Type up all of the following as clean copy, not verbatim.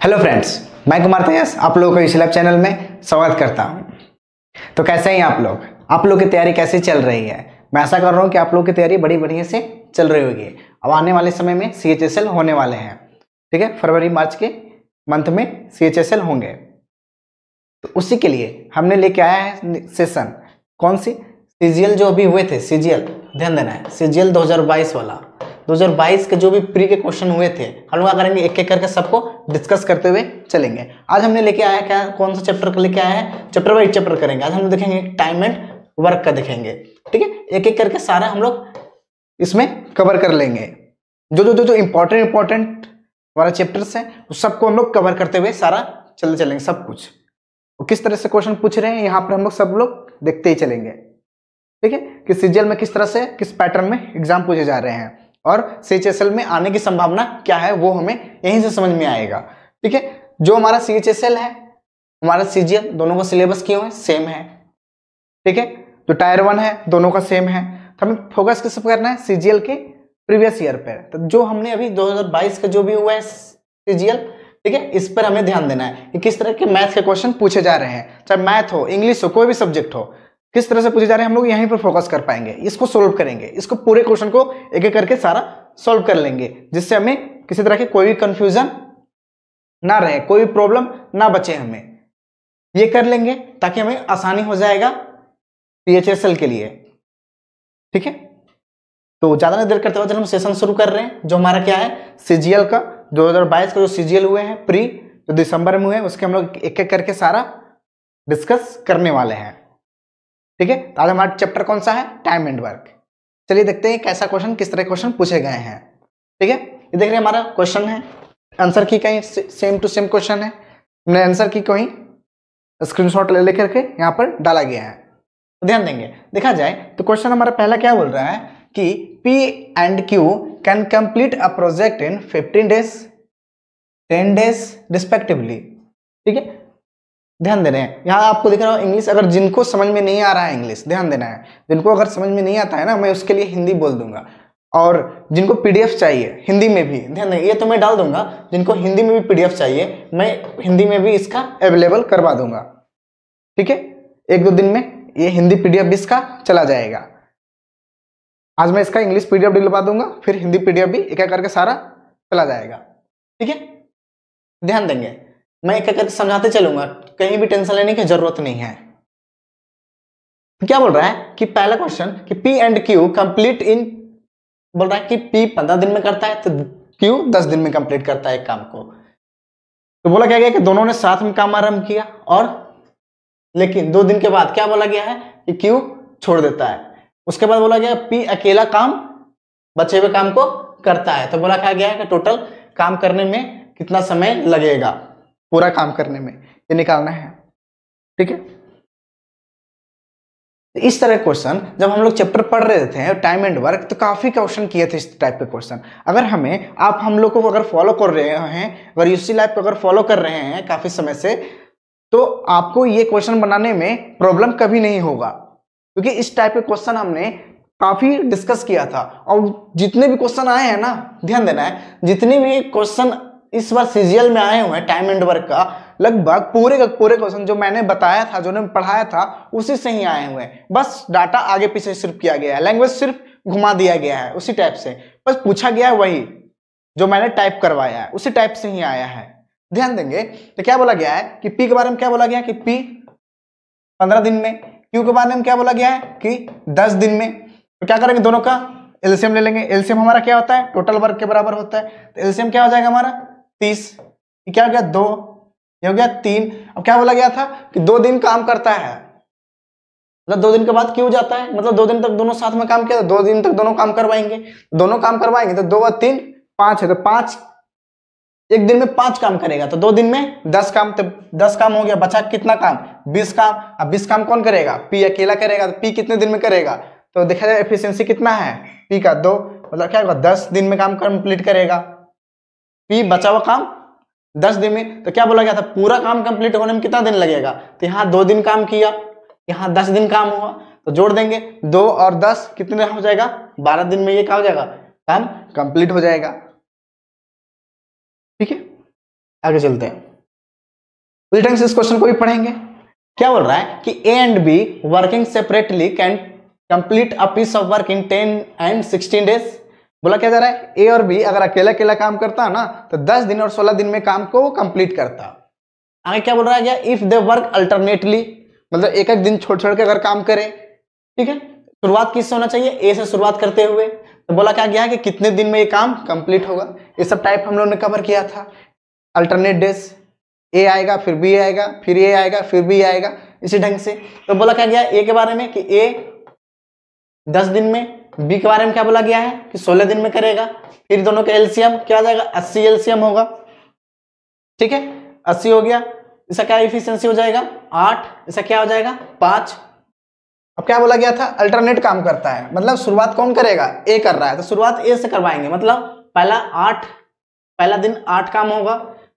Hello friends, मैं कुमार तेजस आप लोगों को इस लैब चैनल में स्वागत करता हूं। तो कैसे हैं आप लोग की तैयारी कैसे चल रही है? मैं आशा कर रहा हूं कि आप लोगों की तैयारी बड़ी बढ़िया से चल रही होगी। अब आने वाले समय में CHSL होने वाले हैं, ठीक है। फरवरी मार्च के मंथ में CHSL होंगे, तो उसी के लिए हमने लेके आया है सेशन। कौन सी? CGL जो अभी हुए थे, CGL ध्यान देना है, CGL 2022 वाला 2022 के जो भी प्री के क्वेश्चन हुए थे हम लोग करेंगे, एक एक करके सबको डिस्कस करते हुए चलेंगे। आज हमने लेके आया क्या, कौन सा चैप्टर का लेके आया है? चैप्टर वाइज चैप्टर करेंगे। आज हम देखेंगे टाइम एंड वर्क का देखेंगे, ठीक है। एक एक करके सारा हम लोग इसमें कवर कर लेंगे। जो इंपॉर्टेंट वाला चैप्टर्स है उस सबको हम लोग कवर करते हुए सारा चलेंगे सब कुछ। और किस तरह से क्वेश्चन पूछ रहे हैं यहाँ पर हम लोग सब लोग देखते ही चलेंगे, ठीक है, कि CGL में किस तरह से किस पैटर्न में एग्जाम पूछे जा रहे हैं और CHSL में आने की संभावना क्या है वो हमें यहीं से समझ में आएगा, ठीक है। जो हमारा CHSL है, हमारा CGL, दोनों का सिलेबस क्यों है सेम है, ठीक है। जो टायर 1 है दोनों का सेम है, तो हमें फोकस किस पर करना है? CGL के प्रीवियस ईयर पर। तो जो हमने अभी 2022 का जो भी हुआ है CGL, ठीक है, इस पर हमें ध्यान देना है कि किस तरह के मैथ के क्वेश्चन पूछे जा रहे हैं, चाहे मैथ हो, इंग्लिश हो, कोई भी सब्जेक्ट हो, किस तरह से पूछे जा रहे हैं हम लोग यहीं पर फोकस कर पाएंगे। इसको सोल्व करेंगे, इसको पूरे क्वेश्चन को एक एक करके सारा सोल्व कर लेंगे, जिससे हमें किसी तरह की कोई भी कंफ्यूजन ना रहे, कोई भी प्रॉब्लम ना बचे। हमें ये कर लेंगे ताकि हमें आसानी हो जाएगा CHSL के लिए, ठीक है। तो ज्यादा नहीं देर करते हुए हम सेशन शुरू कर रहे हैं। जो हमारा क्या है, CGL का 2022 का जो CGL हुए हैं प्री, जो दिसंबर में हुए, उसके हम लोग एक एक करके सारा डिस्कस करने वाले हैं, ठीक है। तो आज हमारा चैप्टर कौन सा है? Time and work. चलिए देखते हैं कैसा क्वेश्चन, किस तरह क्वेश्चन पूछे गए हैं, ठीक है। ये देख रहे हैं हमारा क्वेश्चन है, आंसर की कहीं सेम टू सेम क्वेश्चन है, हमने आंसर की कहीं स्क्रीनशॉट ले लेकर के यहाँ पर डाला गया है। तो ध्यान देंगे, देखा जाए तो क्वेश्चन हमारा पहला क्या बोल रहा है कि P and Q can complete a project in 15 days 10 days respectively, ठीक है। ध्यान दे रहे हैं, यहाँ आपको दिख रहा हो इंग्लिश। अगर जिनको समझ में नहीं आ रहा है इंग्लिश, ध्यान देना है, जिनको अगर समझ में नहीं आता है ना, मैं उसके लिए हिंदी बोल दूंगा। और जिनको PDF चाहिए हिंदी में भी, ध्यान दें, ये तो मैं डाल दूंगा। जिनको हिंदी में भी PDF चाहिए मैं हिंदी में भी इसका अवेलेबल करवा दूंगा, ठीक है। 1-2 दिन में ये हिंदी PDF भी इसका चला जाएगा। आज मैं इसका इंग्लिश PDF दिलवा दूंगा, फिर हिंदी PDF भी एक एक करके सारा चला जाएगा, ठीक है। ध्यान देंगे, मैं एक एक करके समझाते चलूंगा, कहीं भी टेंशन लेने की जरूरत नहीं है। क्या बोल रहा है कि पहला क्वेश्चन कि P and Q complete in, बोल रहा है कि P 15 दिन में करता है तो Q 10 दिन में कंप्लीट करता है एक काम को। तो बोला क्या गया कि दोनों ने साथ में काम आरंभ किया, और लेकिन 2 दिन के बाद क्या बोला गया है कि Q छोड़ देता है। उसके बाद बोला गया P अकेला काम, बचे हुए काम को करता है। तो बोला क्या गया है कि टोटल काम करने में कितना समय लगेगा, पूरा काम करने में ये निकालना है, ठीक है। इस तरह क्वेश्चन जब हम लोग चैप्टर पढ़ रहे थे टाइम एंड वर्क, तो काफी क्वेश्चन किए थे इस टाइप के क्वेश्चन। अगर हमें आप हम लोग को अगर फॉलो कर रहे हैं, अगर UC लैब को अगर फॉलो कर रहे हैं काफी समय से, तो आपको ये क्वेश्चन बनाने में प्रॉब्लम कभी नहीं होगा, क्योंकि इस टाइप के क्वेश्चन हमने काफी डिस्कस किया था। और जितने भी क्वेश्चन आए हैं ना, ध्यान देना है, जितने भी क्वेश्चन इस बार CGL में आए हुए हैं टाइम एंड वर्क का, लगभग पूरे का पूरे क्वेश्चन जो मैंने बताया था, जो मैंने पढ़ाया था, उसी से ही आए हुए हैं। बस डाटा आगे पीछे सिर्फ किया गया है, लैंग्वेज सिर्फ घुमा दिया गया है, उसी टाइप से बस पूछा गया है, वही जो मैंने टाइप करवाया है उसी टाइप से ही आया है। ध्यान देंगे तो क्या बोला गया है कि P के बारे में क्या बोला गया है कि P 15 दिन में, Q के बारे में क्या बोला गया है कि 10 दिन में। तो क्या करेंगे, दोनों का एलसीएम ले लेंगे। एलसीएम हमारा क्या होता है, टोटल वर्क के बराबर होता है। तो एलसीएम क्या हो जाएगा हमारा 30, क्या हो गया 2, ये हो गया 3। अब क्या बोला गया था कि 2 दिन काम करता है, मतलब 2 दिन के बाद क्यों जाता है, मतलब 2 दिन तक दोनों साथ में काम किया, 2 दिन तक दोनों काम करवाएंगे, दोनों काम करवाएंगे तो 2 और 3 5 है, तो 5 एक दिन में 5 काम करेगा, तो 2 दिन में 10 काम, तो 10 काम हो गया, बचा कितना काम 20 काम। अब 20 काम कौन करेगा, P अकेला करेगा। तो P कितने दिन में करेगा, तो देखा जाए एफिशिएंसी कितना है P का 2, मतलब क्या होगा 10 दिन में काम कंप्लीट करेगा। P बचा हुआ काम 10 दिन में। तो क्या बोला गया था, पूरा काम कंप्लीट होने में कितना दिन लगेगा, तो यहाँ 2 दिन काम किया, यहाँ 10 दिन काम हुआ, तो जोड़ देंगे 2 और 10 कितने हो जाएगा 12 दिन में ये क्या हो जाएगा, काम कंप्लीट हो जाएगा, ठीक है। आगे चलते हैं, उसी ढंग से इस क्वेश्चन को भी पढ़ेंगे। क्या बोल रहा है कि A and B working separately can complete a piece of work in 10 and 16 days. बोला क्या जा रहा है, ए और बी अगर अकेला अकेला काम करता ना तो 10 दिन और 16 दिन में काम को वो कंप्लीट करता। आगे क्या बोल रहा है, क्या इफ दे वर्क अल्टरनेटली, मतलब एक एक दिन छोड़ छोड़ के अगर काम करे, ठीक है। शुरुआत किससे होना चाहिए, ए से शुरुआत करते हुए। तो बोला क्या गया है कि कितने दिन में ये काम कंप्लीट होगा। ये सब टाइप हम लोगों ने कवर किया था। अल्टरनेट डेज, ए आएगा फिर बी आएगा फिर ए आएगा फिर बी आएगा, इसी ढंग से। तो बोला क्या गया ए के बारे में कि ए 10 दिन में, बी के बारे में क्या बोला गया है कि 16 दिन में करेगा। फिर दोनों का एलसीएम क्या आ जाएगा, 80 एलसीएम होगा, ठीक है। 80 हो गया, इसका क्या इफिशिएंसी हो जाएगा 8, इसका क्या हो जाएगा 5। अब क्या बोला गया था, अल्टरनेट काम करता है, मतलब शुरुआत कौन करेगा, ए कर रहा है, तो शुरुआत ए से करवाएंगे। मतलब पहला दिन 8 काम होगा,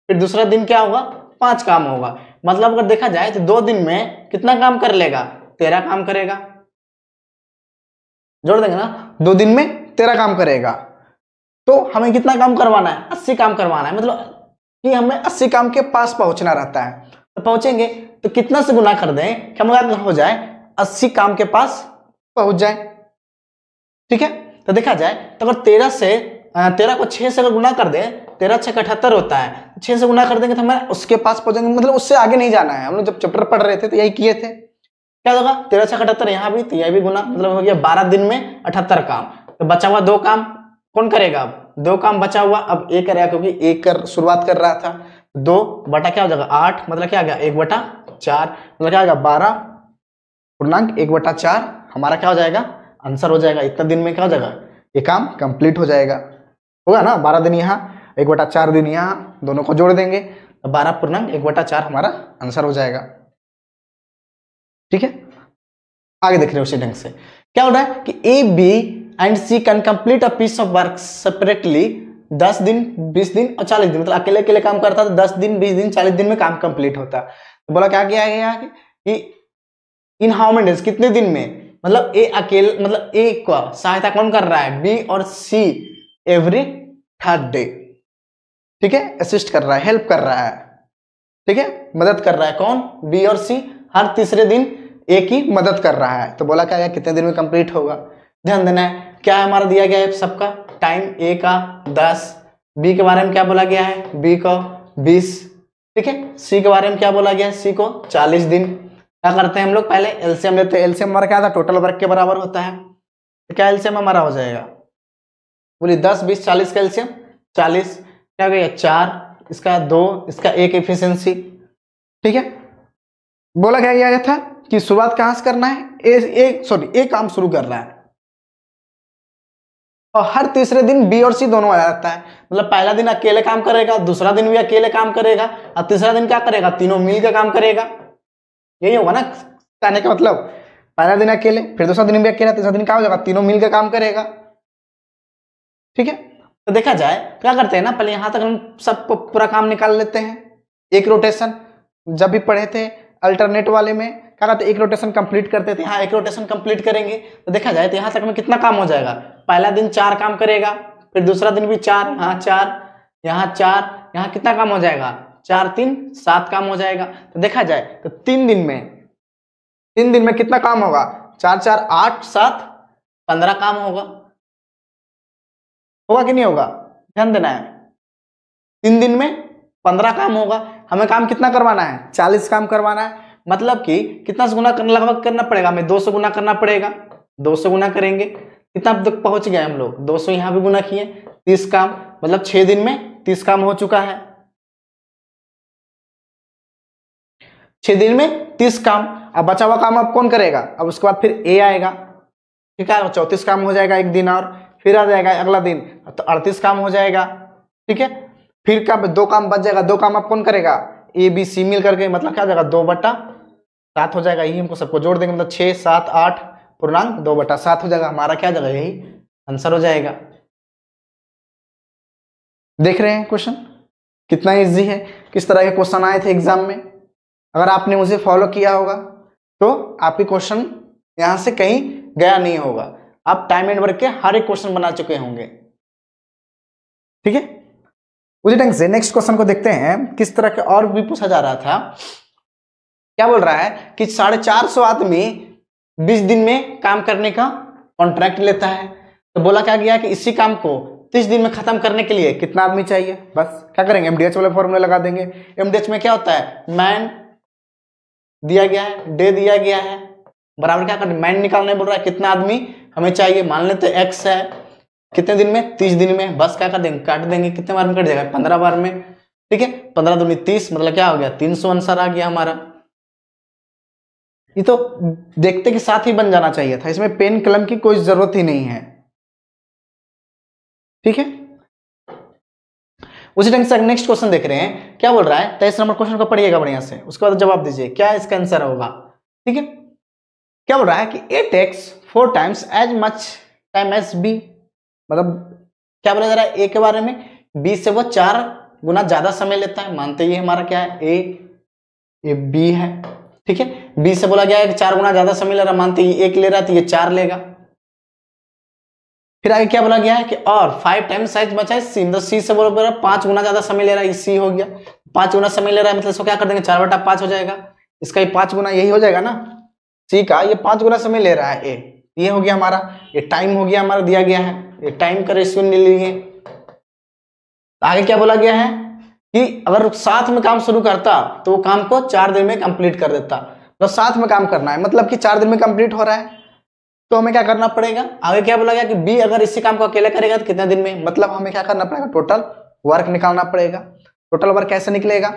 फिर दूसरा दिन क्या होगा 5 काम होगा। मतलब अगर देखा जाए तो 2 दिन में कितना काम कर लेगा, 13 काम करेगा। जोड़ देंगे ना, 2 दिन में 13 काम करेगा। तो हमें कितना काम करवाना है, 80 काम करवाना है। मतलब कि हमें 80 काम के पास पहुंचना रहता है। तो पहुंचेंगे तो कितना से गुना कर दें, क्या मतलब हो जाए 80 काम के पास पहुंच जाए, ठीक है। तो देखा जाए तो अगर 13 को 6 से अगर गुना कर दे, 13 6 78 होता है, 6 से गुना कर देंगे तो हमें उसके पास पहुंचेंगे। मतलब उससे आगे नहीं जाना है। हम लोग जब चैप्टर पढ़ रहे थे तो यही किए थे। क्या होगा 13 6 78, यहाँ भी तो यह भी गुना, मतलब हो गया 12 दिन में 78 काम। तो बचा हुआ 2 काम कौन करेगा, अब 2 काम बचा हुआ अब ए करेगा, क्योंकि ए कर शुरुआत कर रहा था। 2 बटा क्या हो जाएगा 8, मतलब क्या आ गया 1/4, मतलब क्या आ गया 12.1/4 हमारा क्या हो जाएगा आंसर हो जाएगा। इतना दिन में क्या हो जाएगा ये काम कंप्लीट हो जाएगा, होगा ना। 12 दिन यहाँ 1/4 दिन यहाँ, दोनों को जोड़ देंगे तो 12.1/4 हमारा आंसर हो जाएगा, ठीक है। आगे देख रहे हो उसी ढंग से। क्या हो रहा है कि A B and C can complete a piece of work separately 10 दिन 20 दिन और 40 दिन। मतलब अकेले अकेले काम करता तो 10 दिन 20 दिन 40 दिन में काम कंप्लीट होता। तो बोला क्या किया है यहाँ कि इन हाउ मेनी डेज, कितने दिन में। मतलब ए अकेले, मतलब ए का सहायता कौन कर रहा है, बी और सी एवरी 3rd डे, ठीक है। असिस्ट कर रहा है, हेल्प कर रहा है, ठीक है, मदद कर रहा है। कौन, बी और सी हर तीसरे दिन ए की मदद कर रहा है। तो बोला क्या है कितने दिन में कंप्लीट होगा, ध्यान देना है। क्या हमारा दिया गया है सबका टाइम, ए का 10, बी के बारे में क्या बोला गया है, बी को 20, ठीक है। सी के बारे में क्या बोला गया है, सी को 40 दिन। क्या करते हैं हम लोग, पहले एलसीएम लेते हैं। एलसीएम हमारा क्या था, टोटल वर्क के बराबर होता है। तो क्या एलसीएम हमारा हो जाएगा, बोलिए 10 20 40 का एलसीएम 40, क्या हो गया 4, इसका 2, इसका 1 एफिशिएंसी, ठीक है। बोला क्या गया था कि शुरुआत कहां से करना है, ए काम शुरू कर रहा है और हर तीसरे दिन बी और सी दोनों आ जाता है। मतलब पहला दिन अकेले काम करेगा, दूसरा दिन भी अकेले काम करेगा और तीसरा दिन क्या करेगा, तीनों मिलकर काम करेगा। यही होगा ना कहने का मतलब, पहला दिन अकेले, फिर दूसरा दिन भी अकेला, तीसरा दिन क्या हो जाएगा तीनों मिलकर काम करेगा, ठीक है। तो देखा जाए क्या करते हैं ना, पहले यहां तक हम सब पूरा काम निकाल लेते हैं। एक रोटेशन जब भी पढ़े थे अल्टरनेट वाले में क्या करते, एक रोटेशन कंप्लीट करते थे। यहाँ एक रोटेशन कंप्लीट करेंगे तो देखा जाए तो यहाँ तक में कितना काम हो जाएगा, पहला दिन 4 काम करेगा, फिर दूसरा दिन भी 4, यहाँ 4, यहाँ 4, यहाँ कितना काम हो जाएगा 4 3 7 काम हो जाएगा। तो देखा जाए तो 3 दिन में कितना काम होगा, 4 4 8 7 15 काम होगा कि नहीं होगा, ध्यान देना है। 3 दिन में 15 काम होगा। हमें काम कितना करवाना है, 40 काम करवाना है। मतलब कि कितना से गुना लगभग करना पड़ेगा, हमें 200 गुना करना पड़ेगा। 200 गुना करेंगे, कितना तक पहुंच गए हम लोग, 200 यहां भी गुना किए, 30 काम, मतलब 6 दिन में 30 काम हो चुका है। 6 दिन में 30 काम। अब बचा हुआ काम अब कौन करेगा, अब उसके बाद फिर ए आएगा, ठीक है, 34 काम हो जाएगा एक दिन और, फिर आ जाएगा अगला दिन तो 38 काम हो जाएगा, ठीक है। फिर कब 2 काम बच जाएगा, 2 काम अब कौन करेगा, ए बी सी मिल करके, मतलब क्या हो जाएगा 2/7 हो जाएगा। यही हमको सबको जोड़ देंगे, मतलब 6 7 8 पूर्णांक 2/7 हो जाएगा। हमारा क्या जाएगा, यही आंसर हो जाएगा। देख रहे हैं क्वेश्चन कितना इजी है, किस तरह के क्वेश्चन आए थे एग्जाम में। अगर आपने मुझे फॉलो किया होगा तो आपके क्वेश्चन यहां से कहीं गया नहीं होगा। आप टाइम एंड वर्क के हर एक क्वेश्चन बना चुके होंगे, ठीक है। उसी ढंग से नेक्स्ट क्वेश्चन को देखते हैं, किस तरह के और भी पूछा जा रहा था। क्या बोल रहा है कि 450 आदमी 20 दिन में काम करने का कॉन्ट्रैक्ट लेता है। तो बोला क्या गया कि इसी काम को 30 दिन में खत्म करने के लिए कितना आदमी चाहिए। बस क्या करेंगे, एमडीएच वाले फॉर्मूले लगा देंगे। एमडीएच में क्या होता है, मैन दिया गया है, डे दिया गया है, बराबर क्या करना, मैन निकालने बोल रहा है, कितना आदमी हमें चाहिए, मान लेते एक्स है, कितने दिन में, 30 दिन में। बस क्या कर देंगे, काट देंगे, कितने बार में कट जाएगा, 15 बार में। ठीक है, 15 दूनी 30, मतलब क्या हो गया, 300 आंसर आ गया हमारा। ये तो देखते के साथ ही बन जाना चाहिए था, इसमें पेन कलम की कोई जरूरत ही नहीं है। ठीक है, उसी ढंग से नेक्स्ट क्वेश्चन देख रहे हैं। क्या बोल रहा है, 23 नंबर क्वेश्चन को पढ़िएगा बढ़िया से, उसके बाद जवाब दीजिए क्या इसका आंसर होगा। ठीक है, क्या बोल रहा है कि A takes 4 times as much time as B, मतलब क्या बोला जा रहा है, ए के बारे में, बी से वो 4 गुना ज्यादा समय लेता है। मानते ये हमारा क्या है, ए बी है। ठीक है, बी से बोला गया है कि 4 गुना ज्यादा समय ले रहा, मानते ये 1 ले रहा तो ये 4 लेगा। फिर आगे क्या बोला गया है कि और 5 times साइज बचा है सी, मतलब सी से बोला 5 गुना ज्यादा समय ले रहा है, सी हो गया, 5 गुना समय ले रहा है, मतलब इसको क्या कर देंगे, 4/5 हो जाएगा। इसका ये 5 गुना यही हो जाएगा ना, सी का ये 5 गुना समय ले रहा है ए, ये हो गया हमारा, ये टाइम हो गया हमारा दिया गया है, ये टाइम का रेशियो ले लिए। आगे क्या बोला गया है कि अगर साथ में काम शुरू करता तो वो काम को 4 दिन में कंप्लीट कर देता। तो साथ में काम करना है, मतलब कि 4 दिन में कंप्लीट हो रहा है, तो हमें क्या करना पड़ेगा। आगे क्या बोला गया कि बी अगर इसी काम को अकेले करेगा तो कितने दिन में, मतलब हमें क्या करना पड़ेगा, टोटल वर्क निकालना पड़ेगा। टोटल वर्क कैसे निकलेगा,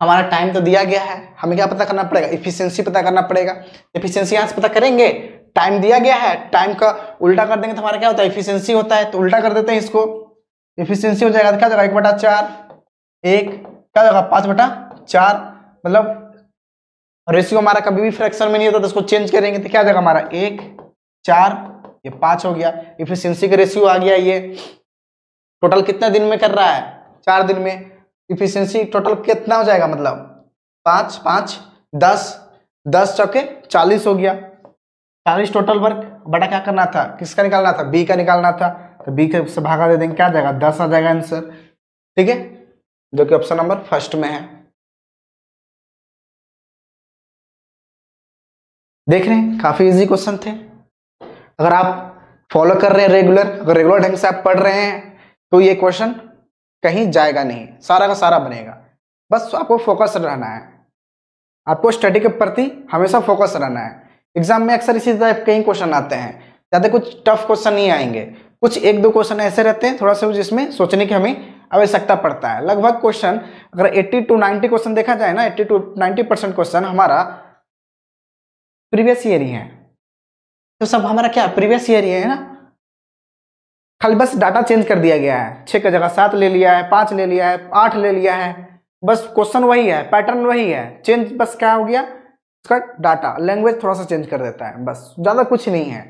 हमारा टाइम तो दिया गया है, हमें क्या पता करना पड़ेगा, इफिशियंसी पता करना पड़ेगा। इफिशियंसी यहां से पता करेंगे, टाइम दिया गया है, टाइम का उल्टा कर देंगे तो हमारा क्या होता है, इफिशियंसी होता है, तो उल्टा कर देते हैं इसको, इफिशियंसी हो जाएगा, क्या जाएगा 1/4, 1 क्या जाएगा 5/4, मतलब रेशियो हमारा कभी भी फ्रैक्शन में नहीं होता, तो उसको चेंज करेंगे तो क्या जाएगा हमारा 1 4, ये 5 हो गया। इफिशियंसी का रेशियो आ गया, ये टोटल कितने दिन में कर रहा है, 4 दिन में। इफिशियंसी टोटल कितना हो जाएगा, मतलब 5 5 10 10 चौके 40 हो गया, 40 टोटल वर्क। बटा क्या करना था, किसका निकालना था, बी का निकालना था, तो बी के से भागा दे देंगे, क्या जाएगा 10 आ जाएगा आंसर। ठीक है, जो कि ऑप्शन नंबर फर्स्ट में है। देख रहे हैं काफी इजी क्वेश्चन थे। अगर आप फॉलो कर रहे हैं रेगुलर, अगर रेगुलर ढंग से आप पढ़ रहे हैं तो ये क्वेश्चन कहीं जाएगा नहीं, सारा का सारा बनेगा। बस आपको फोकस रहना है, आपको स्टडी के प्रति हमेशा फोकस रहना है। एग्जाम में अक्सर इसी तरह कई क्वेश्चन आते हैं, ज्यादा कुछ टफ क्वेश्चन नहीं आएंगे, कुछ 1-2 क्वेश्चन ऐसे रहते हैं थोड़ा सा जिसमें सोचने की हमें आवश्यकता पड़ता है। लगभग क्वेश्चन अगर 80 to 90 क्वेश्चन देखा जाए ना, 80 to 90% क्वेश्चन हमारा प्रीवियस ईयर ही है, तो सब हमारा क्या प्रीवियस ईयर ही है ना, खाली बस डाटा चेंज कर दिया गया है, 6 की जगह 7 ले लिया है, 5 ले लिया है, 8 ले लिया है, बस क्वेश्चन वही है, पैटर्न वही है, चेंज बस क्या हो गया, उसका डाटा लैंग्वेज थोड़ा सा चेंज कर देता है, बस ज्यादा कुछ नहीं है।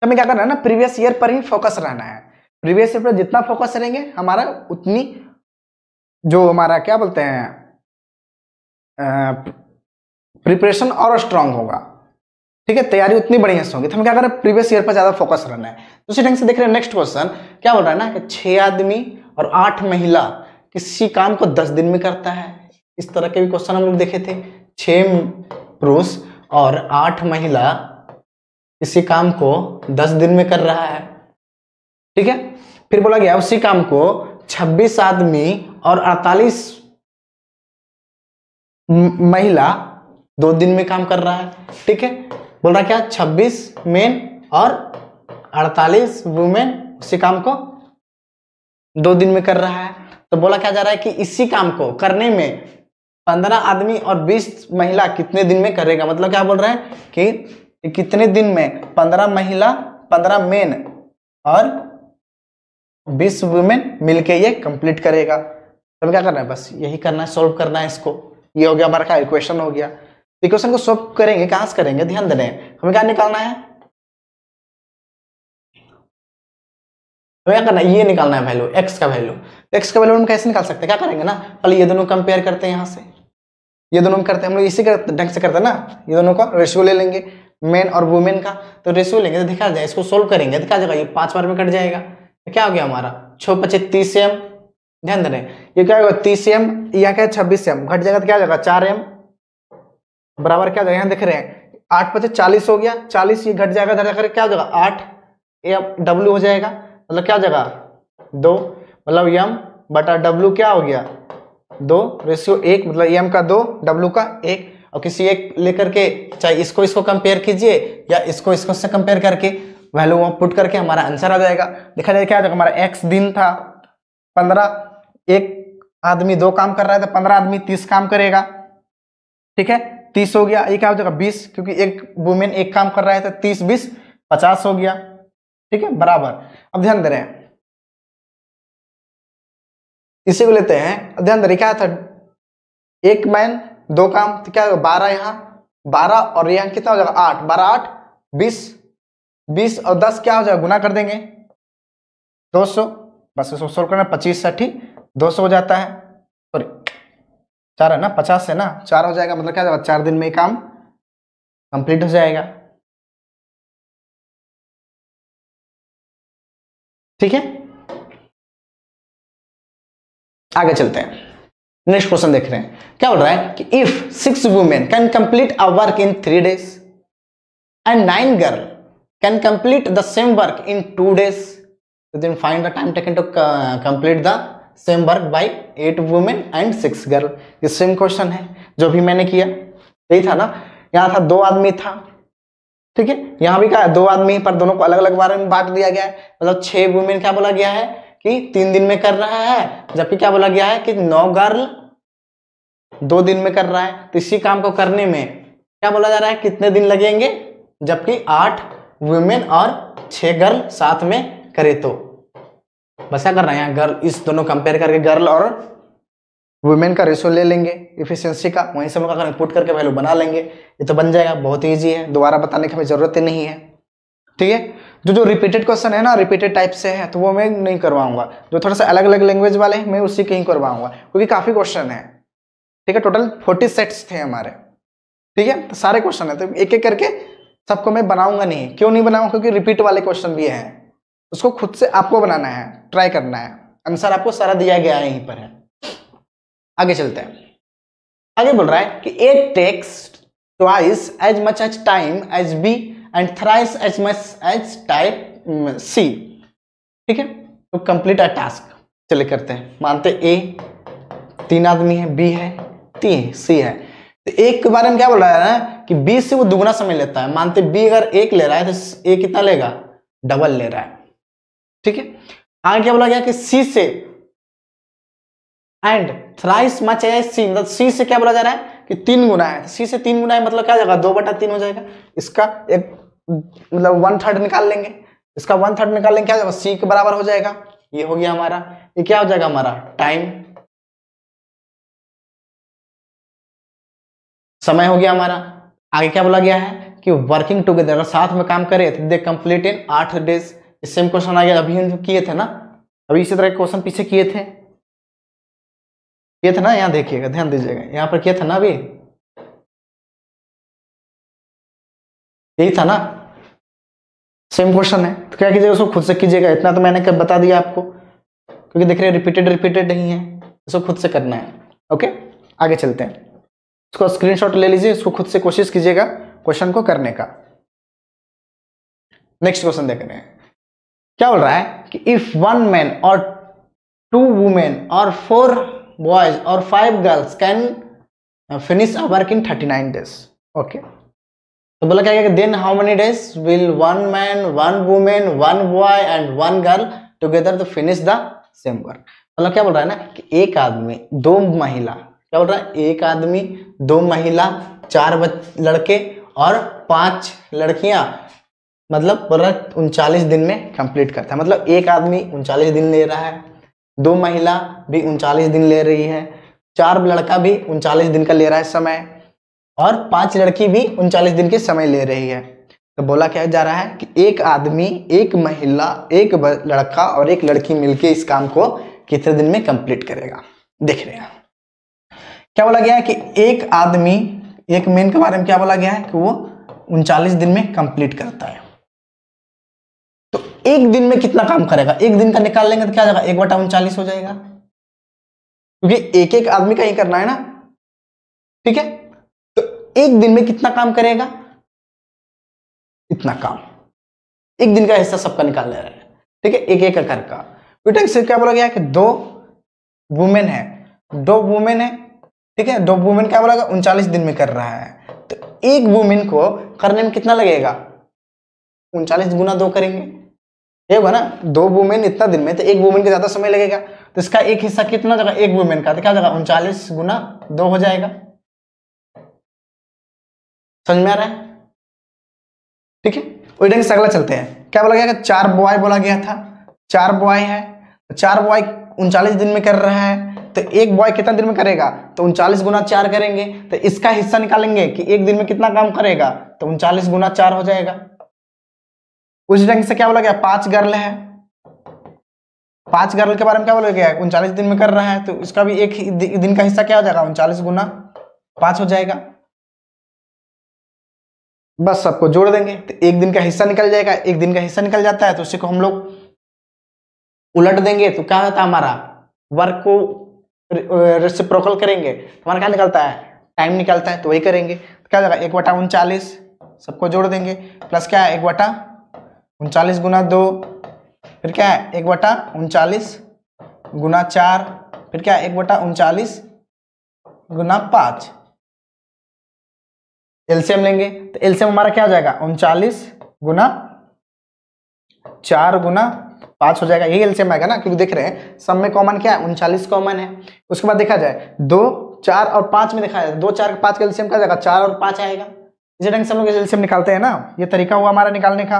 हमें क्या करना है ना, प्रीवियस ईयर पर ही फोकस रहना है। प्रीवियस ईयर पर जितना फोकस रहेंगे हमारा उतनी जो हमारा क्या बोलते हैं प्रिपरेशन और स्ट्रांग होगा। ठीक है, तैयारी उतनी बढ़िया से होगी। तो हम क्या करें, प्रीवियस ईयर पर ज्यादा फोकस रहना है। दूसरे ढंग से देख रहे हैं नेक्स्ट क्वेश्चन, क्या बोल रहा है ना कि 6 आदमी और 8 महिला किसी काम को 10 दिन में करता है। इस तरह के भी क्वेश्चन हम लोग देखे थे, 6 पुरुष और 8 महिला इसी काम को 10 दिन में कर रहा है। ठीक है, फिर बोला गया उसी काम को 26 आदमी और 48 महिला 2 दिन में काम कर रहा है। ठीक है, बोल रहा क्या, 26 मेन और 48 वुमेन उसी काम को 2 दिन में कर रहा है। तो बोला क्या जा रहा है कि इसी काम को करने में 15 आदमी और 20 महिला कितने दिन में करेगा। मतलब क्या बोल रहा है कि कितने दिन में 15 महिला 15 मेन और 20 वुमेन मिलके ये कंप्लीट करेगा। तो क्या करना है, बस यही करना है, सोल्व करना है इसको। ये हो गया हमारा क्या, इक्वेशन हो गया। इक्वेशन को सोल्व करेंगे, कहां से करेंगे, ध्यान देना है, हमें क्या निकालना है, हमें क्या करना है, ये निकालना है वैल्यू, एक्स का वैल्यू। एक्स का वैल्यू हम कैसे निकाल सकते हैं, क्या करेंगे ना, पहले ये दोनों कंपेयर करते हैं, यहां से ये दोनों करते हैं हम लोग, इसी ढंग से करते हैं ना, ये दोनों का रेशियो ले लेंगे मेन और वुमेन का, तो रेशियो लेंगे तो देखा जाए, इसको सोल्व करेंगे तो क्या जाएगा, ये 5 बार में कट जाएगा, तो क्या हो गया हमारा 6 × 25 30 m ध्यान दे रहे हैं। ये क्या होगा 30m, यहाँ क्या है 26m, घट जाएगा तो क्या हो जाएगा 4m बराबर क्या हो जाएगा, यहाँ देख रहे हैं 8 × 5 = 40 हो गया, 40 ये घट जाएगा, जाकर क्या हो जाएगा 8 w हो जाएगा, मतलब क्या हो जाएगा 2, मतलब m बटा w क्या हो गया 2:1, मतलब m का 2 w का 1। और किसी एक लेकर के चाहे इसको कंपेयर कीजिए या इसको से कंपेयर करके वैल्यू पुट करके हमारा आंसर आ जाएगा। देखा जाए क्या हो जाएगा, हमारा x दिन था 15, एक आदमी 2 काम कर रहा है तो 15 आदमी 30 काम करेगा, ठीक है 30 हो गया। ये क्या हो जाएगा 20, क्योंकि एक वुमेन 1 काम कर रहा है तो 30 20 50 हो गया, ठीक है बराबर। अब ध्यान दे रहे हैं, इसी को लेते हैं, ध्यान दे रहे क्या था, एक मैन 2 काम तो क्या होगा 12, यहाँ 12 और यहाँ कितना हो जाएगा 8, 12 8 20, 20 और 10 क्या हो जाएगा गुना कर देंगे 200, बस इसको सोल्व करना 25 60 200 हो जाता है, सॉरी 4 है ना, 50 से ना 4 हो जाएगा, मतलब क्या होगा 4 दिन में ही काम कंप्लीट हो जाएगा, ठीक है। आगे चलते हैं, नेक्स्ट क्वेश्चन देख रहे हैं, क्या बोल रहा है कि if 6 women can complete a work in 3 days and 9 girl can complete the same work in 2 days, then find the time taken to complete the same work by 8 women and 6 girl। ये same question है जो भी मैंने किया, यही था ना, यहाँ था 2 आदमी था, ठीक है, यहाँ भी क्या है 2 आदमी, पर दोनों को अलग अलग बारे में बांट दिया गया है, मतलब 6 वुमेन क्या बोला गया है कि 3 दिन में कर रहा है, जबकि क्या बोला गया है कि 9 गर्ल 2 दिन में कर रहा है। तो इसी काम को करने में क्या बोला जा रहा है कितने दिन लगेंगे, जबकि 8 वुमेन और 6 गर्ल साथ में करे, तो बस क्या कर रहे हैं गर्ल, इस दोनों कंपेयर करके गर्ल और वुमेन का रेशो ले लेंगे इफिशिएंसी का, वहीं से हम लोग पुट करके वैल्यू बना लेंगे, ये तो बन जाएगा, बहुत ईजी है, दोबारा बताने की हमें जरूरत ही नहीं है, ठीक है। जो रिपीटेड क्वेश्चन है ना, रिपीटेड टाइप से है, तो वो मैं नहीं करवाऊंगा, जो थोड़ा सा अलग अलग लैंग्वेज वाले हैं मैं उसी के ही करवाऊंगा, क्योंकि काफी क्वेश्चन है, ठीक है, टोटल 40 सेट्स थे हमारे, ठीक है, तो सारे क्वेश्चन है, तो एक एक करके सबको मैं बनाऊंगा नहीं, क्यों नहीं बनाऊंगा, क्योंकि रिपीट वाले क्वेश्चन भी हैं, उसको खुद से आपको बनाना है, ट्राई करना है, आंसर आपको सारा दिया गया है, यहीं पर है। आगे चलते हैं, आगे बोल रहा है कि A takes twice as much as time as B and thrice as much as time C, ठीक है, तो कंप्लीट अ टास्क। चलिए करते हैं, मानते A 3 आदमी है, B है 3, C है, तो एक के बारे में क्या बोल रहा है ना कि B से वो दुगना समय लेता है, मानते B अगर 1 ले रहा है तो A कितना लेगा, डबल ले रहा है, ठीक है। आगे क्या बोला गया कि C से and thrice much as C, मतलब C से क्या बोला जा रहा है कि 3 गुना है, C से 3 गुना है, मतलब क्या जाएगा 2/3 हो जाएगा, इसका एक मतलब 1/3 निकाल लेंगे, इसका 1/3 निकाल लेंगे, क्या जाएगा C के बराबर हो जाएगा, ये हो गया हमारा, ये क्या हो जाएगा हमारा टाइम, समय हो गया हमारा। आगे क्या बोला गया है कि वर्किंग टुगेदर, अगर साथ में काम करे तो they complete in 8 days। Same question आ गया, अभी हम किए थे ना, अभी इसी तरह के क्वेश्चन पीछे किए थे ना, यहाँ देखिएगा, ध्यान दीजिएगा, यहाँ पर किया था ना, अभी यही था ना, सेम क्वेश्चन है, तो क्या कीजिएगा उसको खुद से कीजिएगा, इतना तो मैंने कब बता दिया आपको, क्योंकि देख रहे रिपीटेड नहीं है, इसको खुद से करना है, ओके। आगे चलते हैं, इसको स्क्रीनशॉट ले लीजिए, इसको खुद से कोशिश कीजिएगा क्वेश्चन को करने का। नेक्स्ट क्वेश्चन देख रहे हैं, क्या बोल रहा है कि इफ 1 मैन और 2 वुमेन और 4 बॉयज और 5 girls can finish a work in 39 days, okay. तो बोला क्या कि then how many days will 1 man 1 women 1 boy and 1 girl together to finish the same work. मतलब क्या बोल रहा है ना कि एक आदमी 2 महिला, क्या बोल रहा है, एक आदमी 2 महिला 4 लड़के और 5 लड़कियां, मतलब बोल रहा है 39 दिन में कंप्लीट करता है, मतलब एक आदमी 39 दिन ले रहा है, 2 महिला भी 39 दिन ले रही है, 4 लड़का भी 39 दिन का ले रहा है समय, और 5 लड़की भी 39 दिन के समय ले रही है। तो बोला क्या जा रहा है कि एक आदमी, एक महिला, एक लड़का और एक लड़की मिलके इस काम को कितने दिन में कंप्लीट करेगा। देख रहे हैं क्या बोला गया है कि एक आदमी, एक मैन के बारे में क्या बोला गया है कि वो 39 दिन में कंप्लीट करता है। तो एक दिन में कितना काम करेगा, एक दिन का निकाल लेंगे तो क्या जाएगा 1/39 हो जाएगा, क्योंकि एक एक आदमी का ही करना है ना, ठीक है। तो एक दिन में कितना काम करेगा, इतना काम, एक दिन का हिस्सा सबका निकाल ले रहा है, ठीक है, एक एक कर का। बेटा इससे क्या बोला गया कि दो वुमेन है, ठीक है, 2 वुमेन क्या बोला गया 39 दिन में कर रहा है। तो एक वुमेन को करने में कितना लगेगा, 39 गुना 2 करेंगे, ये होगा ना, 2 वुमेन इतना दिन में, तो एक वुमेन का ज्यादा समय लगेगा, तो इसका एक हिस्सा कितना जगह एक वुमेन का, तो क्या जगह 39 गुना 2 हो जाएगा। समझ में आ रहा है, ठीक है। वही ढंग से अगला चलते हैं। क्या बोला गया कि 4 बॉय बोला गया था, 4 बॉय है, 4 बॉय 39 दिन में कर रहा है, तो एक बॉय कितना दिन में करेगा, तो 39 गुना 4 करेंगे, तो इसका हिस्सा निकालेंगे कि एक दिन में कितना काम करेगा, तो 39 गुना 4 हो जाएगा। उस ढंग से क्या बोला गया 5 गर्ल है, 5 गर्ल के बारे में क्या बोला गया 39 दिन में कर रहा है, तो इसका भी एक दिन का हिस्सा क्या हो जाएगा 39 गुना 5 हो जाएगा। बस सबको जोड़ देंगे तो एक दिन का हिस्सा निकल जाएगा, एक दिन का हिस्सा निकल जाता है तो उसी को हम लोग उलट देंगे, तो क्या होता है हमारा वर्क को रेसिप्रोकल करेंगे तो हमारा क्या निकलता है, टाइम निकलता है, तो वही करेंगे। तो क्या हो जाएगा 1/39 सबको जोड़ देंगे, प्लस क्या है 1/39 गुना 2, फिर क्या है 1/39 गुना 4, फिर क्या है 1/39 गुना 5। एलसीएम लेंगे तो एलसीएम हमारा क्या हो जाएगा 39 गुना 4 गुना 5 हो जाएगा, यही एलसीएम आएगा ना, क्योंकि देख रहे हैं सब में कॉमन क्या है 39 कॉमन है। उसके बाद देखा जाए 2, 4 और 5 में देखा जाए 2, 4, 5 का एलसीएम क्या जाएगा 4 और 5 आएगा। इसी ढंग से हम लोग एलसीएम निकालते हैं ना, ये तरीका हुआ हमारा निकालने का।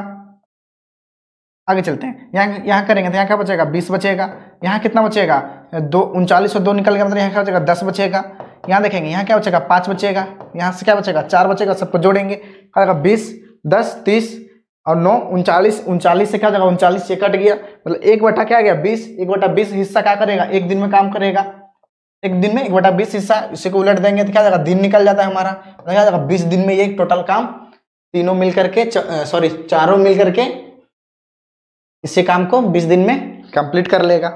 आगे चलते हैं, यहाँ करेंगे तो यहाँ क्या बचेगा 20 बचेगा, यहाँ कितना बचेगा 39 और 2 निकल गया, मतलब यहाँ क्या बचेगा 10 बचेगा। यहाँ देखेंगे यहाँ क्या बचेगा 5 बचेगा, यहाँ से क्या बचेगा 4 बचेगा, सबको जोड़ेंगे क्या होगा 20, 10, 30 और 9 39, 39 से क्या हो जाएगा 39 से कट गया, मतलब 1 क्या गया 20, 1/20 हिस्सा क्या करेगा एक दिन में काम करेगा, एक दिन में 1/20 हिस्सा, इसी को उलट देंगे तो क्या जाएगा दिन निकल जाता है हमारा, तो क्या जाएगा 20 दिन में ये टोटल काम तीनों मिल करके चारों मिल करके इसी काम को 20 दिन में कंप्लीट कर लेगा।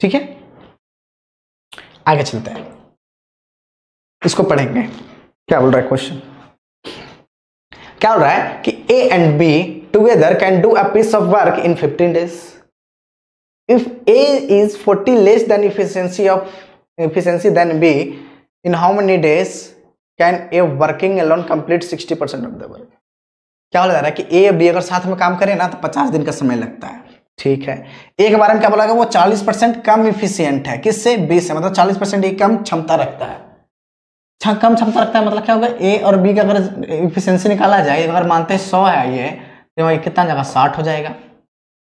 ठीक है, आगे चलते हैं, इसको पढ़ेंगे। क्या बोल रहा है क्वेश्चन, क्या बोल रहा है कि A and B together can do a piece of work in 15 days. If A is 40 less than efficiency than B, in how many days can A working alone complete 60% of the work? क्या बोला जा रहा है कि A और B अगर साथ में काम करें ना तो 50 दिन का समय लगता है। ठीक है, A के बारे में क्या बोला गया वो 40% कम इफिशियंट है, किससे B से, मतलब 40% ये कम क्षमता रखता है, कम क्षमता रखता है, मतलब क्या होगा A और B का अगर इफिशियंसी निकाला जाए, अगर मानते हैं 100 है ये, तो ये कितना जगह 60 हो जाएगा,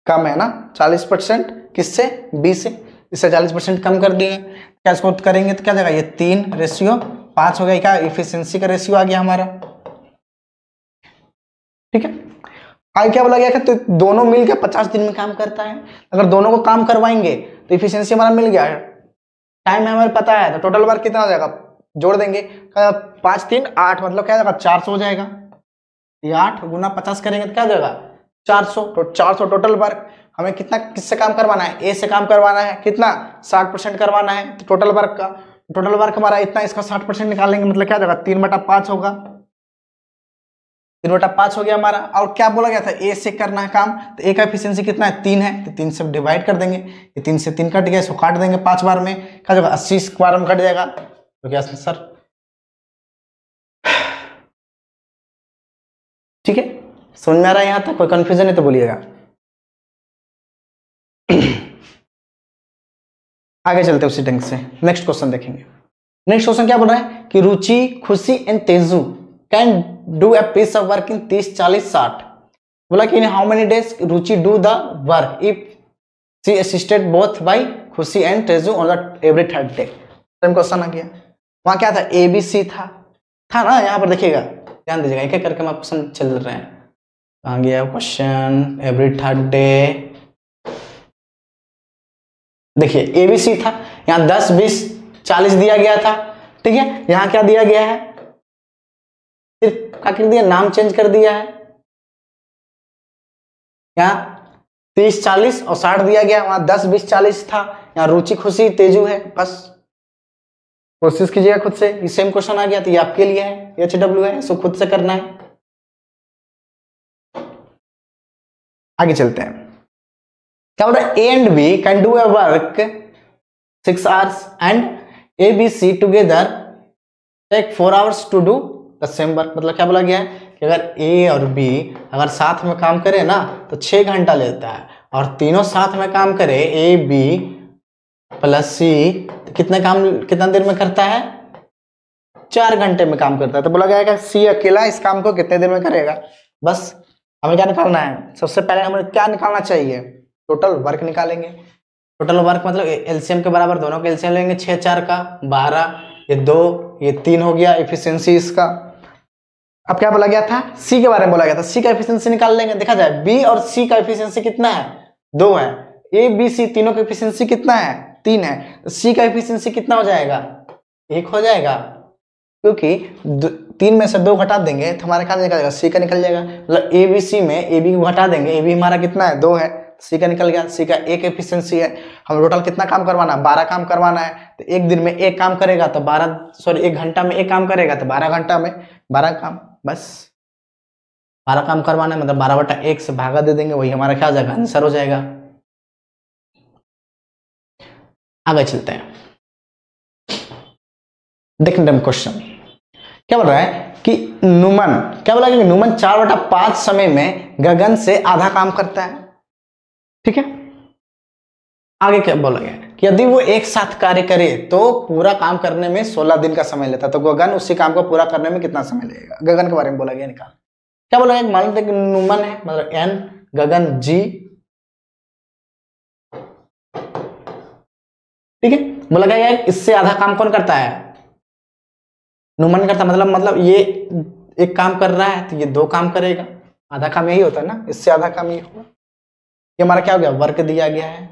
कम है ना 40% किससे B से, इससे 40% कम कर दिए। क्या इसको करेंगे तो क्या जाएगा ये 3:5 हो गया, क्या इफिशियंसी का रेशियो आ गया हमारा। ठीक है, आगे क्या बोला गया कि तो दोनों मिलकर 50 दिन में काम करता है, अगर दोनों को काम करवाएंगे तो इफिशियंसी हमारा मिल गया, टाइम हमें पता है, तो टोटल वर्क कितना हो जाएगा जोड़ देंगे 5, 3, 8, मतलब क्या जाएगा 400 हो जाएगा, ये 8 गुना 50 करेंगे तो क्या हो जाएगा 400, तो 400 टोटल वर्क। हमें कितना किससे काम करवाना है, ए से काम करवाना है, कितना 60% करवाना है, तो टोटल वर्क का टोटल वर्क हमारा इतना, इसका 60% निकालेंगे मतलब क्या जाएगा 3/5 होगा, 3/5 हो गया हमारा। और क्या बोला गया था ए से करना है काम, तो ए का एफिशिएंसी कितना है 3 है, तो 3 से डिवाइड कर देंगे, ये 3 से 3 कट गया, इसको काट देंगे 5 बार में, क्या जाएगा 80 बार में कट जाएगा, तो क्या सर ठीक है, समझ में आ रहा है यहां तक, कोई कंफ्यूजन है तो बोलिएगा। आगे चलते उसी ढंग से नेक्स्ट क्वेश्चन देखेंगे। नेक्स्ट क्वेश्चन क्या बोल रहा है कि Ruchi, Khushi and Teju can do a piece of work in 30, 40, 60। बोला कि in how many days Ruchi do the work if she assisted both by Khushi and Teju on the every third day. Question आ गया, वहां क्या था ABC था ना, यहाँ पर देखिएगा ध्यान दीजिएगा, एक एक करके हम क्वेश्चन चल रहे हैं। कहाँ गया क्वेश्चन, एवरी थर्ड डे, देखिए ABC था, यहाँ 10, 20, 40 दिया गया था। ठीक है, यहाँ क्या दिया गया है, सिर्फ क्या कर दिया, नाम चेंज कर दिया है, यहाँ 30-40 और 60 दिया गया, वहां 10-20-40 था, यहाँ रुचि खुशी तेजू है। बस कोशिश कीजिएगा खुद से, ये सेम क्वेश्चन आ गया तो ये आपके लिए है, HW है, इसको खुद से करना है। आगे चलते हैं, क्या बोल रहा है, A and B can do a work 6 hours and A, B, C together take 4 hours to do the same work. मतलब क्या बोला गया है कि अगर A और B अगर साथ में काम करे ना तो 6 घंटा लेता है, और तीनों साथ में काम करे A, B प्लस C तो कितना देर में करता है, 4 घंटे में काम करता है। तो बोला गया है कि C अकेला इस काम को कितने देर में करेगा। बस हमें क्या निकालना है, सबसे पहले हमें क्या निकालना चाहिए, टोटल वर्क निकालेंगे। टोटल वर्क मतलब एलसीएम के बराबर दोनों के एलसीएम लेंगे, 6 4 का 12, ये 2 ये 3 हो गया एफिशिएंसी इसका। अब क्या बोला गया था, सी के बारे में बोला गया था, सी का एफिशिएंसी निकाल लेंगे। देखा जाए बी और सी का एफिशिएंसी कितना है, 2 है। ए बी सी तीनों का एफिशिएंसी कितना है, 3 है। तो सी का एफिशिएंसी कितना हो जाएगा, 1 हो जाएगा, क्योंकि 3 में से 2 घटा देंगे तो हमारा क्या निकल जाएगा, सी का निकल जाएगा। मतलब ए बी सी में ए बी को घटा देंगे, ए बी हमारा कितना है, 2 है, सी का निकल गया। सी का 1 एफिशिएंसी है। हम टोटल कितना काम करवाना है, 12 काम करवाना है। तो एक दिन में 1 काम करेगा तो 1 घंटा में 1 काम करेगा तो 12 घंटा में 12 काम। बस 12 काम करवाना है, मतलब 12/1 से भागा दे देंगे, वही हमारा क्या हो जाएगा, आंसर हो जाएगा। आगे चलते हैं, देखने क्वेश्चन क्या बोल रहा है कि नुमन, क्या बोला कि नुमन 4/5 समय में गगन से आधा काम करता है। ठीक है, आगे क्या बोला गया कि यदि वो एक साथ कार्य करे तो पूरा काम करने में 16 दिन का समय लेता है। तो गगन उसी काम को पूरा करने में कितना समय लगेगा, गगन के बारे में बोला गया, निकाल। क्या बोला गया, मान लेते हैं कि नुमन है, मतलब N, गगन G। ठीक है, बोला गया इससे आधा काम कौन करता है, नुमन करता। मतलब ये एक काम कर रहा है तो ये 2 काम करेगा, आधा काम यही होता है ना, इससे आधा काम ये होगा। ये हमारा क्या हो गया, वर्क दिया गया है।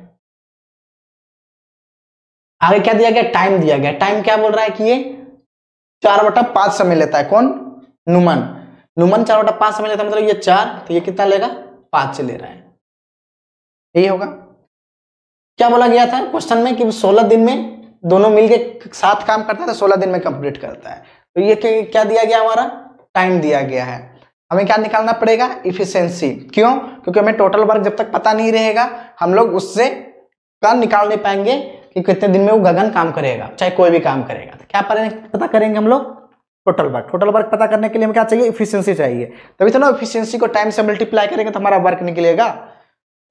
आगे क्या दिया गया, टाइम दिया गया। टाइम क्या बोल रहा है कि ये 4/5 समय लेता है, कौन, नुमन। नुमन 4/5 समय लेता है, मतलब ये 4 तो ये कितना लेगा, 5 ले रहा है, यही होगा। क्या बोला गया था क्वेश्चन में कि 16 दिन में दोनों मिलके साथ काम करता है तो 16 दिन में कंप्लीट करता है। तो ये क्या दिया गया, हमारा टाइम दिया गया है। हमें क्या निकालना पड़ेगा, इफिशिएंसी। क्यों, क्योंकि हमें टोटल वर्क जब तक पता नहीं रहेगा हम लोग उससे का निकाल नहीं पाएंगे कि कितने दिन में वो गगन काम करेगा, चाहे कोई भी काम करेगा। तो क्या पता करेंगे हम लोग, टोटल वर्क। टोटल वर्क पता करने के लिए हमें क्या चाहिए, इफिशिएंसी चाहिए। तभी तो ना इफिशिएंसी को टाइम से मल्टीप्लाई करेंगे तो हमारा वर्क निकलेगा।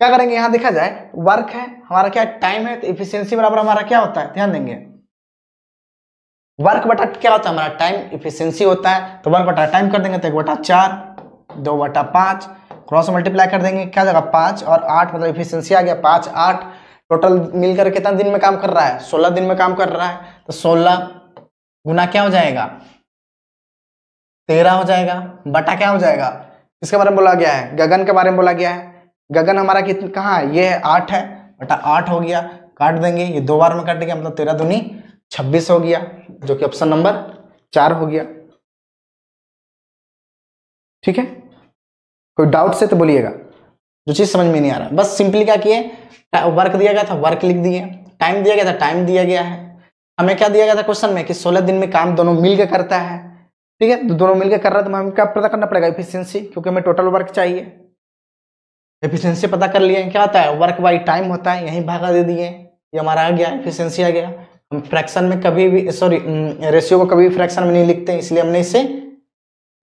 क्या करेंगे, यहां देखा जाए वर्क है हमारा, क्या टाइम है, तो इफिशिएंसी बराबर हमारा क्या होता है, ध्यान देंगे, वर्क बटा क्या होता है हमारा, टाइम। इफिशिएंसी होता है तो वर्क बटा टाइम कर देंगे तो 1/4, 2/5, क्रॉस मल्टीप्लाई कर देंगे, क्या जगह 5 और 8, मतलब इफिशिएंसी आ गया 5 8। टोटल मिलकर कितना दिन में काम कर रहा है, 16 दिन में काम कर रहा है। तो 16 गुना क्या हो जाएगा, 13 हो जाएगा, बटा क्या हो जाएगा, इसके बारे में बोला गया है, गगन के बारे में बोला गया है। गगन हमारा कितना कहाँ है, ये है 8 है, बटा 8 हो गया, काट देंगे, ये 2 बार में कट गया, मतलब 13 दूनी 26 हो गया, जो कि ऑप्शन नंबर 4 हो गया। ठीक है, कोई डाउट से तो बोलिएगा, जो चीज समझ में नहीं आ रहा। बस सिंपली क्या किए, वर्क दिया गया था वर्क लिख दिए, टाइम दिया गया था टाइम दिया गया है। हमें क्या दिया गया था क्वेश्चन में कि 16 दिन में काम दोनों मिलकर करता है। ठीक है, तो दोनों मिलकर कर रहा है तो हमें क्या पता करना पड़ेगा, इफिशिएंसी, क्योंकि हमें टोटल वर्क चाहिए। एफिशिएंसी पता कर लिए, क्या होता है, वर्क बाई टाइम होता है, यहीं भागा दे दिए, ये हमारा आ गया, एफिशिएंसी आ गया। हम फ्रैक्शन में कभी भी, सॉरी रेशियो को कभी भी फ्रैक्शन में नहीं लिखते, इसलिए हमने इसे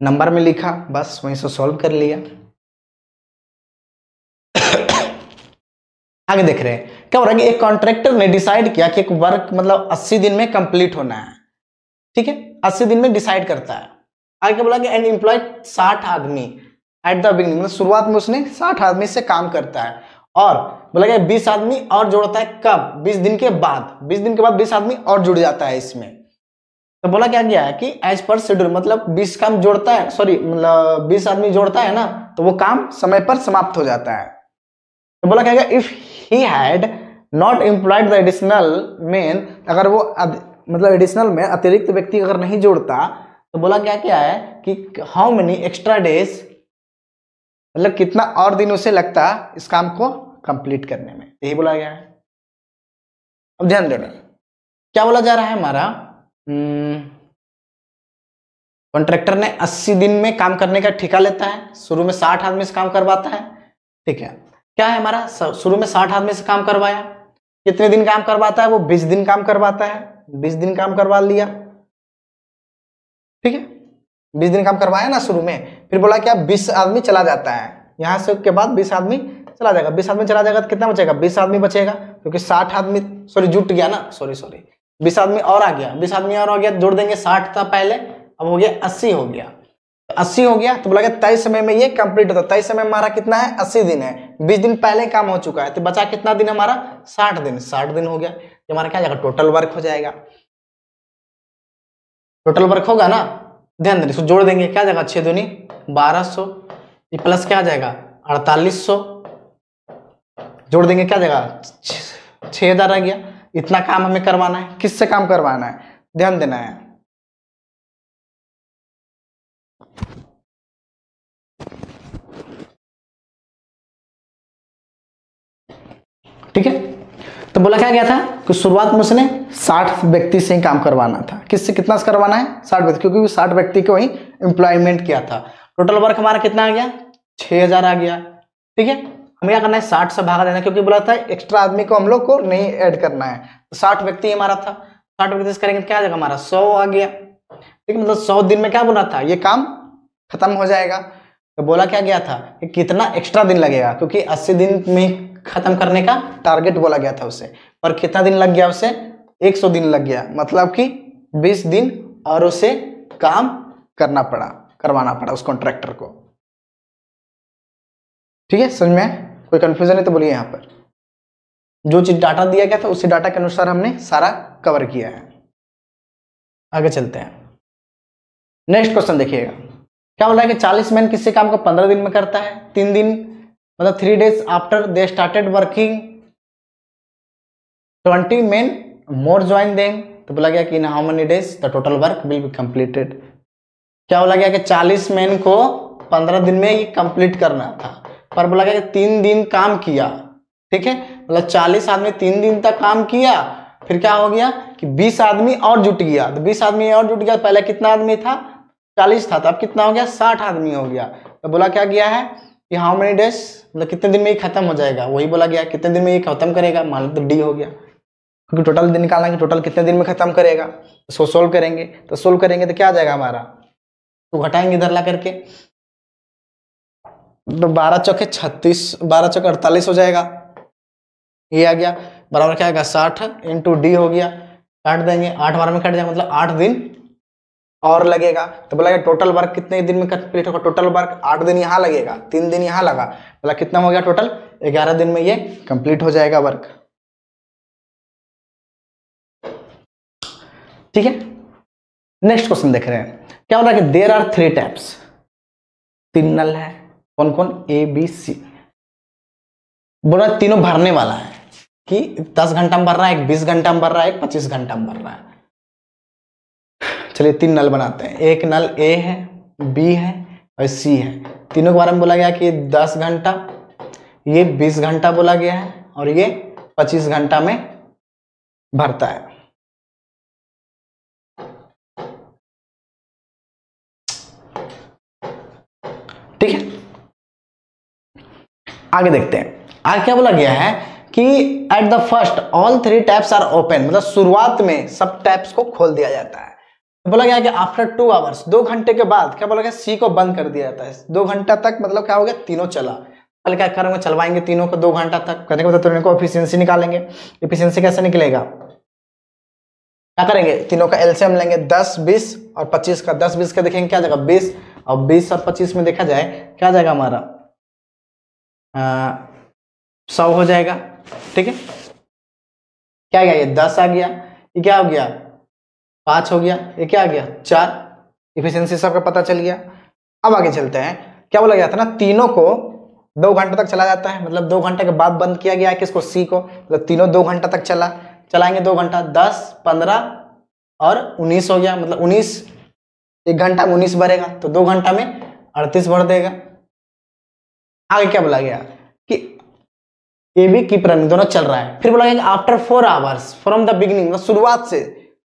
नंबर में लिखा, बस वहीं से सॉल्व कर लिया। आगे देख रहे हैं, क्या हो रहा है कि एक कॉन्ट्रैक्टर ने डिसाइड किया कि एक वर्क मतलब 80 दिन में कंप्लीट होना है। ठीक है, 80 दिन में डिसाइड करता है। आगे क्या बोला कि एंड एम्प्लॉयड 60 आदमी एट द बिगिनिंग, मतलब शुरुआत में उसने 60 आदमी से काम करता है, और बोला गया 20 आदमी और जोड़ता है, कब, 20 दिन के बाद। 20 दिन के बाद 20 आदमी और जुड़ जाता है इसमें। तो बोला क्या गया है कि एज पर शेड्यूल, मतलब 20 काम जोड़ता है, सॉरी मतलब 20 आदमी जोड़ता है ना, तो वो काम समय पर समाप्त हो जाता है। तो बोला क्या गया, if he had not employed the additional man, अगर वो मतलब एडिशनल में अतिरिक्त व्यक्ति अगर नहीं जोड़ता, तो बोला क्या है कि हाउ मेनी एक्स्ट्रा डेज, मतलब कितना और दिन उसे लगता इस काम को कंप्लीट करने में, यही बोला गया है। अब ध्यान देना क्या बोला जा रहा है हमारा, कॉन्ट्रैक्टर ने 80 दिन में काम करने का ठेका लेता है, शुरू में 60 आदमी से काम करवाता है। ठीक है, क्या है हमारा, शुरू में 60 आदमी से काम करवाया, कितने दिन काम करवाता है वो, 20 दिन काम करवाता है, 20 दिन काम करवा लिया। ठीक है, 20 दिन काम करवाया ना शुरू में, फिर बोला क्या 20 आदमी चला जाता है, यहां से के बाद 20 आदमी चला जाएगा, 20 आदमी चला जाएगा तो कितना बचेगा, 20 आदमी बचेगा, क्योंकि 60 आदमी जुट गया ना, सॉरी 20 आदमी और आ गया, 20 आदमी और आ गया, जोड़ देंगे, 60 था पहले, अब हो गया 80 हो गया, तो 80 हो गया तो बोला गया तय समय में ये कंप्लीट होता है। तय समय हमारा कितना है, 80 दिन है, 20 दिन पहले काम हो चुका है, तो बचा कितना दिन हमारा, 60 दिन, 60 दिन हो गया, ये हमारा क्या जाएगा, टोटल वर्क हो जाएगा। टोटल वर्क होगा ना, ध्यान देना, इसको जोड़ देंगे, क्या जाएगा 6 दूनी 1200, ये प्लस क्या आ जाएगा 4800, जोड़ देंगे क्या जाएगा 6000 आ गया। इतना काम हमें करवाना है, किससे काम करवाना है, ध्यान देना है। ठीक है, तो बोला क्या गया था कि शुरुआत में उसने 60 व्यक्ति से ही काम करवाना था, किससे, कितना से करवाना है, 60 व्यक्ति, क्योंकि 60 व्यक्ति को ही एम्प्लॉयमेंट किया था। टोटल वर्क हमारा कितना आ गया, 6000 आ गया। ठीक है, हमें क्या करना है, 60 से भागा देना, क्योंकि बोला था एक्स्ट्रा आदमी को हम लोग को नहीं ऐड करना है, तो 60 व्यक्ति हमारा था, 60 व्यक्ति से करेंगे तो क्या आ जाएगा हमारा 100 आ गया। ठीक है, मतलब 100 दिन में क्या बोला था, ये काम खत्म हो जाएगा। तो बोला क्या गया था कि कितना एक्स्ट्रा दिन लगेगा, क्योंकि 80 दिन में खत्म करने का टारगेट बोला गया था उसे, और कितना दिन लग गया उसे, 100 दिन लग गया, मतलब कि 20 दिन और उसे काम करवाना पड़ा उस कॉन्ट्रैक्टर को। ठीक है, समझ में, कोई कंफ्यूजन है तो बोलिए। यहाँ पर जो चीज डाटा दिया गया था उसी डाटा के अनुसार हमने सारा कवर किया है। आगे चलते हैं, नेक्स्ट क्वेश्चन देखिएगा, क्या बोला है कि 40 मैन किसी काम को 15 दिन में करता है, 3 दिन मतलब 3 days after they started working 20 men more join them, तो बोला गया कि in how many days the total work will be completed. क्या बोला गया कि 40 मैन को 15 दिन में ये कंप्लीट करना था, पर बोला गया कि 3 दिन काम किया। ठीक है, मतलब 40 आदमी 3 दिन तक काम किया, फिर क्या हो गया कि 20 आदमी और जुट गया, तो 20 आदमी और जुट गया, पहले कितना आदमी था 40 था, तो अब कितना हो गया 60 आदमी हो गया। तो बोला क्या गया है कि हाउ मेनी डेज, मतलब कितने दिन में ये खत्म हो जाएगा, वही बोला गया कितने दिन में ये खत्म करेगा, मान लो तो डी हो गया, क्योंकि टोटल दिन निकालना है कि टोटल कितने दिन में खत्म करेगा। तो सोल्व करेंगे, तो क्या आ जाएगा हमारा, तो घटाएंगे इधर ला करके, तो 12 चौके 36, 12 चौके 48 हो जाएगा, ये आ गया बराबर क्या आएगा 60 इंटू डी हो गया, काट देंगे 8 बार में कट जाएगा, मतलब 8 दिन और लगेगा। तो बोला टोटल वर्क कितने दिन में कंप्लीट होगा, टोटल वर्क 8 दिन यहाँ लगेगा, 3 दिन यहाँ लगा, बोला कितना हो गया टोटल 11 दिन में ये कंप्लीट हो जाएगा वर्क। ठीक है, नेक्स्ट क्वेश्चन देख रहे हैं, क्या बोला कि देयर आर 3 टैप्स, 3 नल है, कौन कौन, ए बी सी, बोला तीनों भरने वाला है कि 10 घंटा में भर रहा है, एक 20 घंटा में भर रहा है, एक 25 घंटा में भर रहा है। चलिए 3 नल बनाते हैं, एक नल ए है, बी है और सी है, तीनों के बारे में बोला गया कि 10 घंटा, ये 20 घंटा बोला गया है और ये 25 घंटा में भरता है। ठीक है, आगे देखते हैं, आगे क्या बोला गया है कि at the first all 3 taps are open, मतलब शुरुआत में सब टैप्स को खोल दिया जाता है। तो बोला गया कि आफ्टर 2 आवर्स, 2 घंटे के बाद क्या बोला गया सी को बंद कर दिया जाता है। 2 घंटा तक मतलब क्या हो गया, तीनों चला, कल क्या करेंगे, चलवाएंगे तीनों को 2 घंटा तक, करने के बाद तीनों को एफिशिएंसी निकालेंगे। एफिशिएंसी कैसे निकलेगा, क्या करेंगे, तीनों का एलसीएम लेंगे, 10 20 और 25 का, 10 20 का देखेंगे क्या जाएगा 20, और 20 और 25 में देखा जाए क्या जाएगा हमारा 100 हो जाएगा। ठीक है, क्या आ गया, ये 10 आ गया, ये क्या हो गया 5 हो गया, ये क्या आ गया 4, इफिशियंसी सबका पता चल गया। अब आगे चलते हैं, क्या बोला गया था ना, तीनों को 2 घंटे तक चला जाता है, मतलब 2 घंटे के बाद बंद किया गया है किसको, सी को, मतलब तीनों 2 घंटा तक चलाएंगे 2 घंटा, 10 15 और 19 हो गया, मतलब 19, 1 घंटा में 19 भरेगा, तो 2 घंटा में 38 भर देगा। आगे क्या बोला गया कि ए बी कीप रनिंग, दोनों चल रहा है। फिर बोला गया after 4 hours from the beginning, मतलब शुरुआत से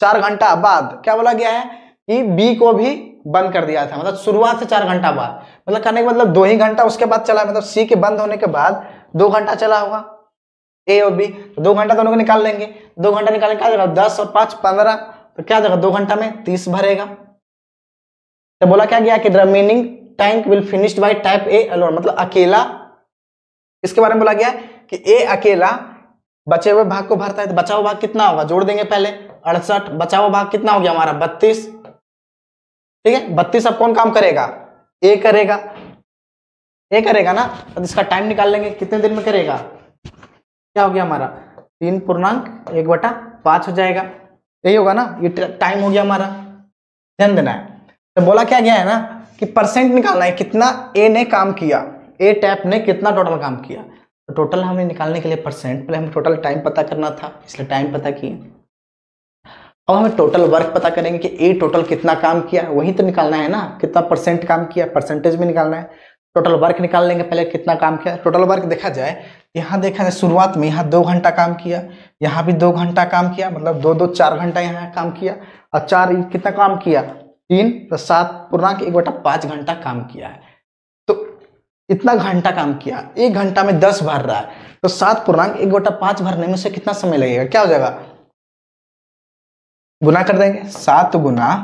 4 घंटा बाद क्या बोला गया है कि बी को भी बंद कर दिया था, मतलब शुरुआत से 4 घंटा बाद, मतलब करने के मतलब 2 ही घंटा उसके बाद चला, मतलब सी के बंद होने के बाद 2 घंटा चला होगा ए और बी, तो 2 घंटा दोनों को निकाल लेंगे। 2 घंटा निकालने क्या देगा 10 और 5 15, तो क्या देगा 2 घंटा में 30 भरेगा। तो बोला क्या गया कि remaining tank will finished bye type A alone, मतलब अकेला, इसके बारे में बोला गया कि ए अकेला बचे हुए भाग को भरता है। तो बचा हुआ भाग कितना होगा, जोड़ देंगे पहले 68, बचा हुआ भाग कितना हो गया हमारा 32, ठीक है 32। अब कौन काम करेगा, ए करेगा, ए करेगा ना, तो इसका टाइम निकाल लेंगे कितने दिन में करेगा, क्या हो गया हमारा 3.1/5 हो जाएगा, यही होगा ना, ये टाइम हो गया हमारा, ध्यान देना है। तो बोला क्या गया है ना कि परसेंट निकालना है, कितना ए ने काम किया, ए टैप ने कितना टोटल काम किया। तो टोटल हमें निकालने के लिए परसेंट, पहले हमें टोटल टाइम पता करना था, इसलिए टाइम पता किए। अब हमें टोटल वर्क पता करेंगे कि ए टोटल कितना काम किया, वही तो निकालना है ना, कितना परसेंट काम किया, परसेंटेज में निकालना है। टोटल वर्क निकाल लेंगे पहले, कितना काम किया। टोटल वर्क देखा जाए, यहाँ देखा जाए शुरुआत में यहाँ 2 घंटा काम किया, यहाँ भी 2 घंटा काम किया, मतलब 2 4 घंटा यहाँ काम किया, और 4 कितना काम किया 3 + 7.1/5 घंटा काम किया है। तो इतना घंटा काम किया, 1 घंटा में 10 भर रहा है, तो 7.1/5 भरने में से कितना समय लगेगा, क्या हो जाएगा, गुना कर देंगे, 7 गुना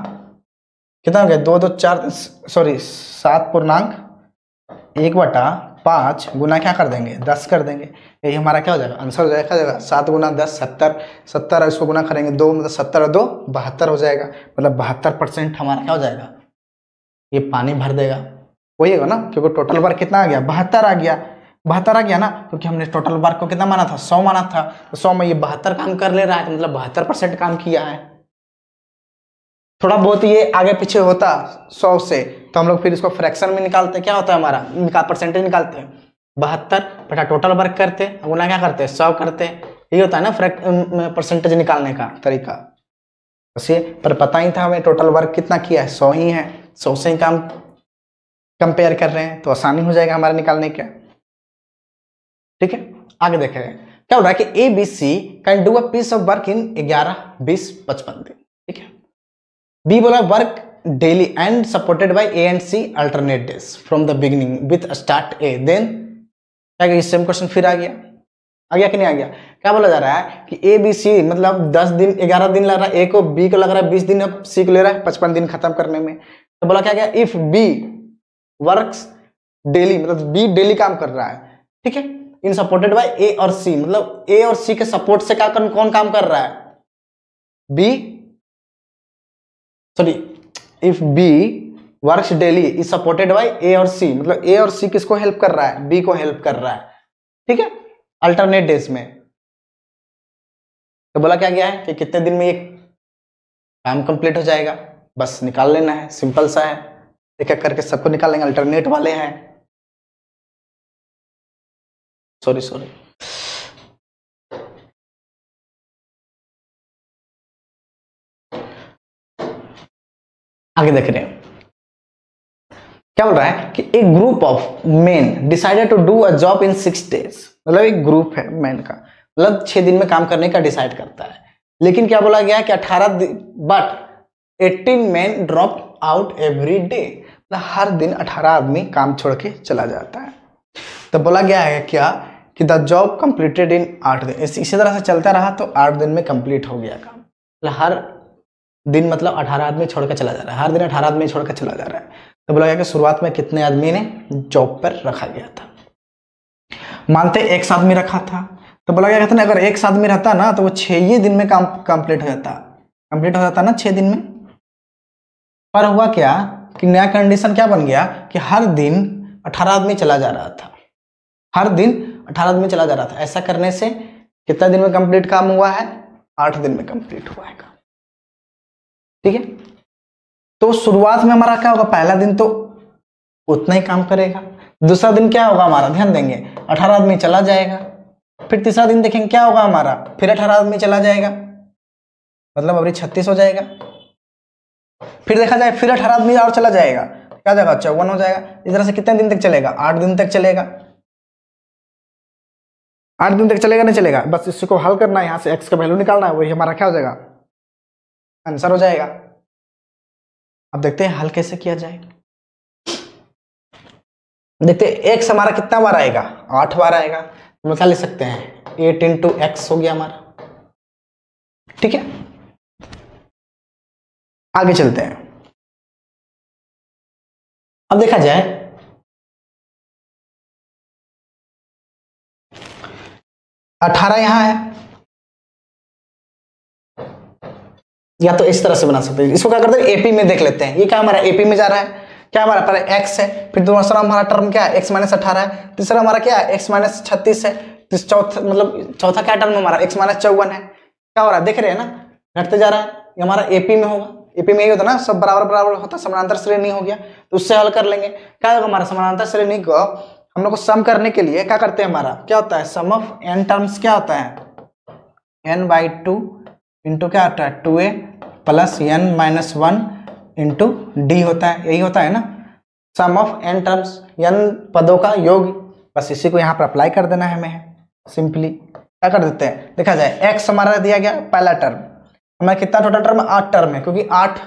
कितना हो गया 2 2 4 सॉरी 7.1/5 गुना क्या कर देंगे 10 कर देंगे, यही हमारा क्या हो जाएगा आंसर हो जाएगा, 7 गुना 10 70, 70 इसको गुना करेंगे 2 मतलब 70 और 2 72 हो जाएगा, मतलब 72% हमारा क्या हो जाएगा, ये पानी भर देगा। वही होगा ना, क्योंकि टोटल वर्क कितना आ गया 72 आ गया, 72 आ गया ना, क्योंकि हमने टोटल वर्क को कितना माना था 100 माना था, तो 100 में ये 72 काम कर ले रहा है, मतलब 72% काम किया है। थोड़ा बहुत ये आगे पीछे होता 100 से, तो हम लोग फिर इसको फ्रैक्शन में निकालते, क्या होता है हमारा परसेंटेज निकालते हैं, 72 बटा टोटल वर्क करते, गुना क्या करते 100 करते, यही होता है ना परसेंटेज निकालने का तरीका। पर पता ही था हमें टोटल वर्क कितना किया है 100 ही है, 100 से ही काम कंपेयर कर रहे हैं, तो आसानी हो जाएगा हमारे निकालने का। ठीक है, आगे देखेंगे क्या हो रहा है कि A B C can do a piece of work in 11 20 55 दिन। ठीक है, बी बोला work daily and supported by A and C alternate days from the beginning with start A, then क्या सेम क्वेश्चन फिर आ गया कि नहीं आ गया। क्या बोला जा रहा है कि ए बी सी मतलब 10 दिन 11 दिन लग रहा है ए को, बी को लग रहा है 20 दिन, अब सी को ले रहा है 55 दिन खत्म करने में। तो बोला क्या गया इफ बी वर्क्स डेली, मतलब बी डेली काम कर रहा है, ठीक है, इन सपोर्टेड बाय ए और सी, मतलब ए और सी के सपोर्ट से क्या कौन काम कर रहा है, B, sorry if B works daily is supported by A और सी, मतलब ए और सी किसको हेल्प कर रहा है, बी को हेल्प कर रहा है, ठीक है, अल्टरनेट डेज में। तो बोला क्या गया है कि कितने दिन में ये काम कंप्लीट हो जाएगा, बस निकाल लेना है, सिंपल सा है, एक एक करके सबको निकाल लेंगे, अल्टरनेट वाले हैं, सॉरी आगे देख रहे हैं क्या बोल रहा है कि एक group of men decided to do a job in 6 days, मतलब एक ग्रुप है मैन का, मतलब 6 दिन में काम करने का डिसाइड करता है, लेकिन क्या बोला गया कि 18 18 man drop out every day, मतलब हर दिन 18 आदमी काम छोड़ के चला जाता है। तो बोला गया है क्या कि द जॉब कंप्लीटेड इन 8 दिन, इसी तरह से चलता रहा तो 8 दिन में कंप्लीट हो गया काम, मतलब हर दिन मतलब 18 आदमी छोड़ कर चला जा रहा है, हर दिन 18 आदमी छोड़ कर चला जा रहा है। तो बोला गया कि शुरुआत में कितने आदमी ने जॉब पर रखा गया था, मानते एक आदमी रखा था, तो बोला गया था अगर एक आदमी रहता ना तो वो 6 ही दिन में काम कंप्लीट हो जाता ना 6 दिन में। पर हुआ क्या कि नया कंडीशन क्या बन गया कि हर दिन 18 आदमी चला जा रहा था, हर दिन 18 आदमी चला जा रहा था। ऐसा करने से कितना दिन में कंप्लीट काम हुआ है, 8 दिन में कंप्लीट हुआ है काम, ठीक है। तो शुरुआत में हमारा क्या होगा, पहला दिन तो उतना ही काम करेगा, दूसरा दिन क्या होगा हमारा, ध्यान देंगे 18 आदमी चला जाएगा, फिर तीसरा दिन देखेंगे क्या होगा हमारा, फिर 18 आदमी चला जाएगा, मतलब अभी 36 हो जाएगा, फिर देखा जाए फिर 18 आदमी और चला जाएगा, क्या जाएगा 54 हो जाएगा। इस तरह से कितने दिन तक चलेगा, 8 दिन तक चलेगा। 8 दिन तक चलेगा नहीं चलेगा, बस इसको हल करना है, यहाँ से x का वैल्यू निकालना है, वही हमारा क्या हो जाएगा, आंसर हो जाएगा। अब देखते हैं हल कैसे किया जाए। देखते हैं x हमारा कितना बार आएगा, 8 बार आएगा, तो हम क्या लिख सकते हैं 8 इंटू एक्स हो गया हमारा। ठीक है, आगे चलते हैं। अब देखा जाए 18 यहां है, या तो इस तरह से बना सकते हैं, इसको क्या करते हैं एपी में देख लेते हैं। ये क्या हमारा एपी में जा रहा है, क्या हमारा पहले x है, फिर दूसरा हमारा टर्म क्या है x माइनस 18 है, तीसरा हमारा क्या है x माइनस 36 है, चौथा मतलब चौथा क्या टर्म हमारा x माइनस 54 है। क्या हो रहा है देख रहे हैं ना, घटते जा रहा है, ये हमारा एपी में होगा। एपी में यही होता है ना, सब बराबर बराबर होता है, समानांतर श्रेणी हो गया, तो उससे हल कर लेंगे। क्या होगा हमारा समानांतर श्रेणी को हम लोग को सम करने के लिए क्या करते हैं, हमारा क्या होता है सम ऑफ n टर्म्स क्या होता है n/2 इंटू क्या होता है 2a plus n minus 1 into D होता है, यही होता है ना सम ऑफ n टर्म्स, n पदों का योग। बस इसी को यहाँ पर अप्लाई कर देना है हमें। सिंपली क्या कर देते हैं, देखा जाए x हमारा दिया गया पहला टर्म, हमारा कितना टोटल टर्म 8 टर्म है, क्योंकि 8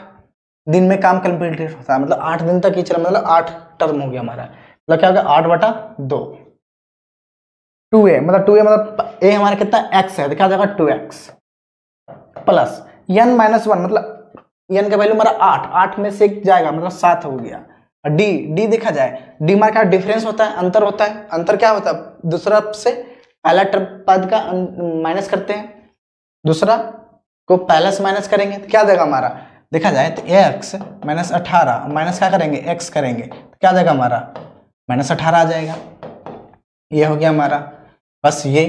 दिन में काम कंप्लीट होता है, मतलब 8 दिन तक ही चला, मतलब 8 टर्म हो गया हमारा, मतलब क्या हो गया 8/2। 2a मतलब 2a मतलब a हमारा कितना x है, देखा जाएगा 2x प्लस n माइनस 1 मतलब n का वैल्यू हमारा 8 में से एक जाएगा, मतलब 7 हो गया। डी देखा जाए, डी हमारा क्या डिफरेंस होता है, अंतर होता है। अंतर क्या होता है, दूसरा से पहला पद का माइनस करते हैं, दूसरा को पहला से माइनस करेंगे तो क्या देगा हमारा, देखा जाए तो x माइनस 18 माइनस क्या करेंगे x करेंगे तो क्या देगा हमारा माइनस 18 आ जाएगा। ये हो गया हमारा, बस ये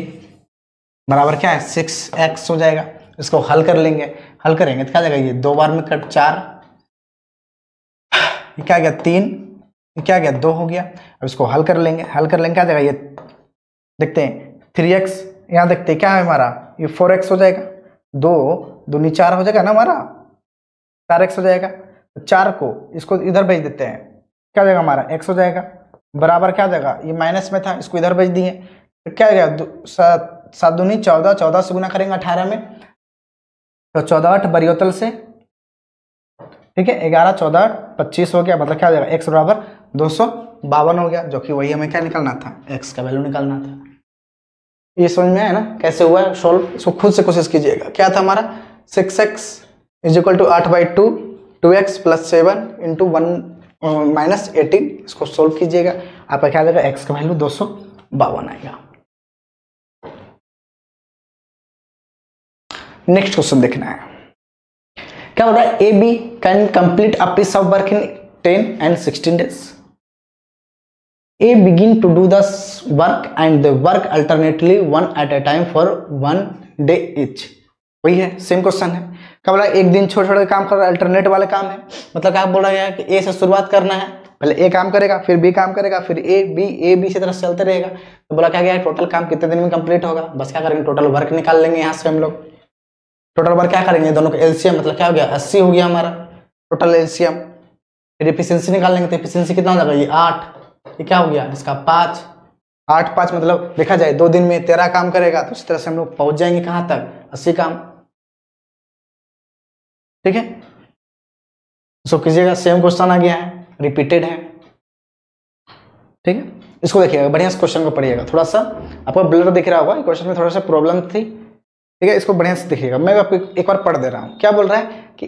बराबर क्या है 6x हो जाएगा। इसको हल कर लेंगे, हल करेंगे तो क्या जाएगा, ये 2 बार में कट 4, ये क्या गया 3, ये क्या गया 2 हो गया। अब इसको हल कर लेंगे, हल कर लेंगे क्या जाएगा, ये देखते हैं 3x, यहाँ देखते हैं क्या है हमारा ये 4x हो जाएगा, 2 दूनी 4 हो जाएगा ना हमारा, 4x हो जाएगा। 4 को इसको इधर भेज देते हैं, क्या जाएगा हमारा x हो जाएगा, बराबर क्या जाएगा, ये माइनस में था इसको इधर भेज दिए तो क्या जाएगा 7 दूनी 14, 14 से गुना करेंगे 18 में तो 14 8 बरियोतल से, ठीक है 11 14 25 हो गया, मतलब क्या हो जाएगा x बराबर 252 हो गया, जो कि वही हमें क्या निकालना था, x का वैल्यू निकालना था। ये समझ में आया ना कैसे हुआ है सॉल्व, इसको खुद से कोशिश कीजिएगा। क्या था हमारा 6x is equal to 8/2 2x plus 7 into 1 minus 18, इसको सोल्व कीजिएगा, आपका क्या आ जाएगा x का वैल्यू 252 आएगा। नेक्स्ट क्वेश्चन देखना है, क्या बोल रहा है, A B can complete a piece of work in 10 and 16 days. A begin to do the work and they work alternately one at a time for 1 day each. वही है, same question है। क्या बोला, एक दिन छोटे छोटे काम कर रहा है, अल्टरनेट वाले काम है, मतलब क्या बोल रहा है कि ए से शुरुआत करना है, पहले ए काम करेगा फिर बी काम करेगा फिर ए बी इसी तरह से चलते रहेगा। तो बोला क्या गया टोटल काम कितने दिन में कंप्लीट होगा, बस क्या करेंगे टोटल वर्क निकाल लेंगे यहाँ से हम लोग। टोटल वर्क क्या करेंगे, दोनों का एलसीएम, मतलब क्या हो गया 80 हो गया हमारा टोटल एलसीएम। फिर एफिशिएंसी निकाल लेंगे तो एफिशिएंसी कितना हो जाएगा, ये 8, ये क्या हो गया इसका 5, 8 5 मतलब देखा जाए 2 दिन में 13 काम करेगा, तो इस तरह से हम लोग पहुंच जाएंगे कहां तक 80 काम। ठीक है, इसको कीजिएगा, सेम क्वेश्चन आ गया है, रिपीटेड है। ठीक है, इसको देखिएगा बढ़िया से क्वेश्चन को पढ़िएगा, थोड़ा सा आपको ब्लर दिख रहा होगा, क्वेश्चन में थोड़ा सा प्रॉब्लम थी। ठीक है, इसको बढ़िया से देखिएगा, मैं आपको एक बार पढ़ दे रहा हूं। क्या बोल रहा है कि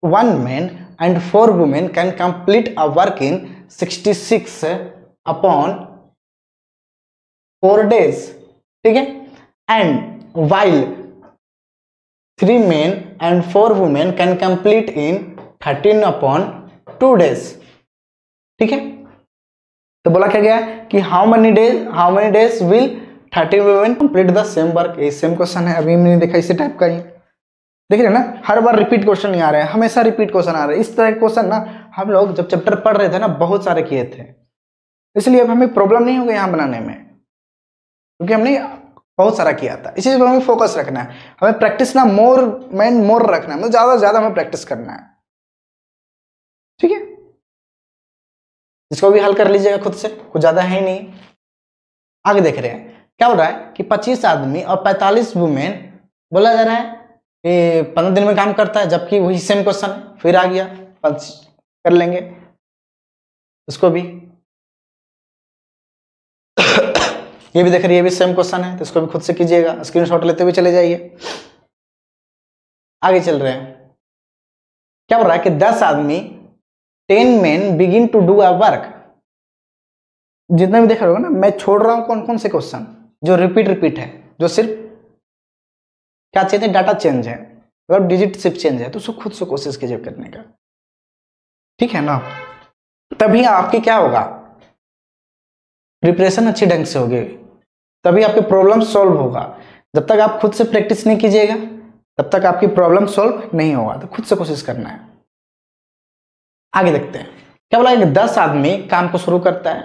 1 man and 4 women can complete a work in 66 upon 4 days. ठीक है, and while 3 men and 4 women can complete in 13 upon 2 days. ठीक है, तो बोला क्या गया कि how many days will 13 women complete the same work. ये सेम क्वेश्चन है, अभी मैंने देखा इसी टाइप का ही, देख रहे हैं ना, हर बार रिपीट क्वेश्चन नहीं आ रहे हैं, हमेशा रिपीट क्वेश्चन आ रहे हैं। इस तरह के क्वेश्चन ना हम लोग जब चैप्टर पढ़ रहे थे ना बहुत सारे किए थे, इसलिए अब हमें प्रॉब्लम नहीं होगी यहाँ बनाने में, क्योंकि हमने बहुत सारा किया था। इसी पर हमें फोकस रखना है, हमें प्रैक्टिस ना मोर रखना है, मतलब ज्यादा से ज्यादा हमें प्रैक्टिस करना है। ठीक है, इसको भी हल कर लीजिएगा खुद से, कुछ ज्यादा है ही नहीं। आगे देख रहे हैं, क्या हो रहा है कि 25 आदमी और 45 वुमेन बोला जा रहा है कि 15 दिन में काम करता है, जबकि वही सेम क्वेश्चन है, फिर आ गया कर लेंगे इसको भी। ये भी देख रही है, ये भी सेम क्वेश्चन है, तो इसको भी खुद से कीजिएगा, स्क्रीनशॉट लेते हुए चले जाइए। आगे चल रहे हैं, क्या हो रहा है कि 10 आदमी 10 men begin to do a work. जितना भी देख रहे हो ना, मैं छोड़ रहा हूं कौन कौन से क्वेश्चन जो रिपीट है, जो सिर्फ क्या चेंज है, डाटा चेंज है, मतलब डिजिट सिर्फ चेंज है, तो उसको खुद से कोशिश कीजिए करने का, ठीक है ना। तभी आपकी क्या होगा, प्रिपरेशन अच्छी ढंग से होगी, तभी आपकी प्रॉब्लम सॉल्व होगा। जब तक आप खुद से प्रैक्टिस नहीं कीजिएगा तब तक आपकी प्रॉब्लम सॉल्व नहीं होगा, तो खुद से कोशिश करना है। आगे देखते हैं, क्या बोला कि 10 आदमी काम को शुरू करता है,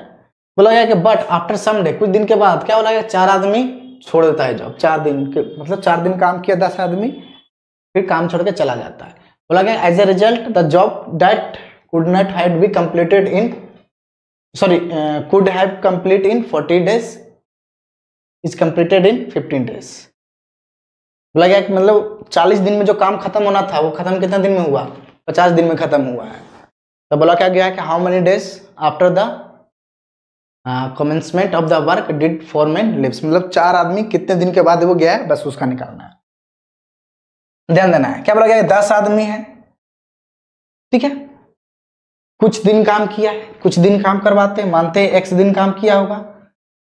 बोला गया कि बट आफ्टर सम डे, कुछ दिन के बाद क्या बोला गया, 4 आदमी छोड़ देता है जॉब। 4 दिन के मतलब 4 दिन काम किया 10 आदमी, फिर काम छोड़ के चला जाता है। बोला गया as a result the job that could not have be completed in could have complete in 40 days is completed in 15 days। बोला गया कि मतलब 40 दिन में जो काम खत्म होना था वो खत्म कितने दिन में हुआ, 50 दिन में खत्म हुआ है। तो बोला क्या गया कि how many days after the commencement of the work did four men leaves, मतलब 4 आदमी कितने दिन के बाद वो गया है, बस उसका निकालना है, ध्यान देना है। क्या बोला गया 10 आदमी है, ठीक है, कुछ दिन काम किया है, कुछ दिन काम करवाते हैं, मानते हैं x दिन काम किया होगा।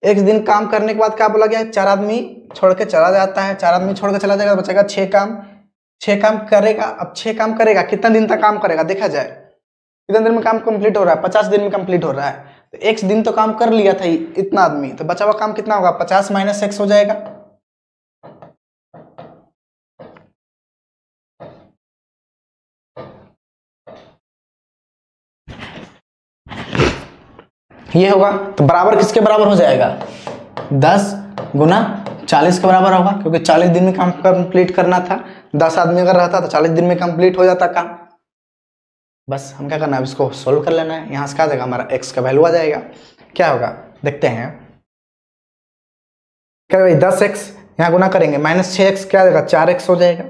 x दिन काम करने के बाद क्या बोला गया, 4 आदमी छोड़ के चला जाता है। 4 आदमी छोड़ के चला जाएगा, बचेगा 6 काम। 6 काम करेगा, अब 6 काम करेगा, कितना दिन तक काम करेगा देखा जाए, कितने दिन में काम कंप्लीट हो रहा है, 50 दिन में कंप्लीट हो रहा है। तो x दिन तो काम कर लिया था इतना आदमी, तो बचा हुआ काम कितना होगा, 50 - x हो जाएगा। ये होगा, तो बराबर किसके बराबर हो जाएगा, 10 गुना 40 के बराबर होगा, क्योंकि 40 दिन में काम कंप्लीट करना था। 10 आदमी अगर रहता तो 40 दिन में कंप्लीट हो जाता काम। बस हम क्या करना है, इसको सोल्व कर लेना है। यहां से क्या जाएगा, हमारा x का वैल्यू आ जाएगा। क्या होगा देखते हैं, क्या भाई 10x यहाँ गुना करेंगे, -6x क्या जाएगा, 4x हो जाएगा।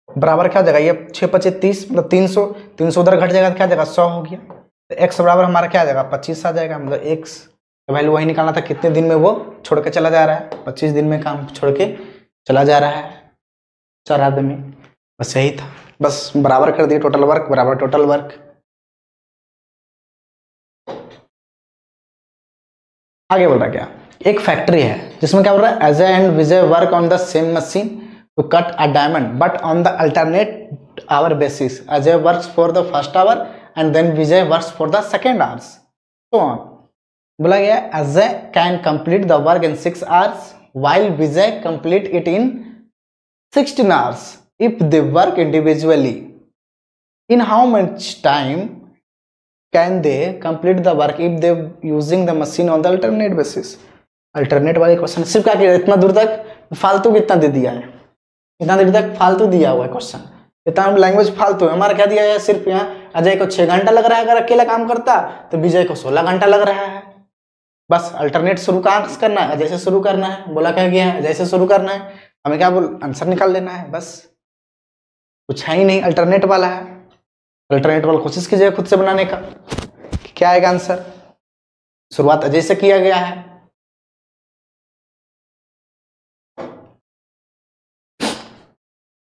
बराबर क्या हो जाएगा, ये 6 × 25 = 30, मतलब 300, 300 उधर घट जाएगा तो क्या जाएगा, 100 हो गया। तो x बराबर हमारा क्या आ जाएगा, 25 आ जाएगा। मतलब x का वैल्यू वही निकालना था, कितने दिन में वो छोड़ के चला जा रहा है, 25 दिन में काम छोड़ के चला जा रहा है 4 आदमी, बस यही था। बस बराबर कर दिए, टोटल वर्क बराबर टोटल वर्क। आगे बोल रहा क्या, एक फैक्ट्री है जिसमें क्या बोल रहा है, Ajay and Vijay work on the same machine to cut a diamond but on the alternate hour basis. Ajay works for the first hour and then Vijay works for the second hours, so on। बोला गया Ajay can complete the work in 6 hours while Vijay complete it in 16 hours if they work individually। In how much time can they complete the work if they using the machine on the alternate basis। Alternate वाले question सिर्फ क्या किया, इतना दूर तक फालतू कितना दे दिया है, इतना देर तक फालतू दिया हुआ है क्वेश्चन, इतना लैंग्वेज फालतू है। हमारा क्या दिया है, सिर्फ यहाँ अजय को 6 घंटा लग रहा है अगर अकेला काम करता, तो विजय को 16 घंटा लग रहा है। बस अल्टरनेट शुरू कहाँ से करना है, अजय से शुरू करना है। बोला क्या गया है, अजय से शुरू करना है, हमें क्या बोल आंसर निकाल लेना है, बस कुछ है ही नहीं, अल्टरनेट वाला है। अल्टरनेट वाला कोशिश कीजिए खुद से बनाने का, क्या आएगा आंसर। शुरुआत अजय से किया गया है।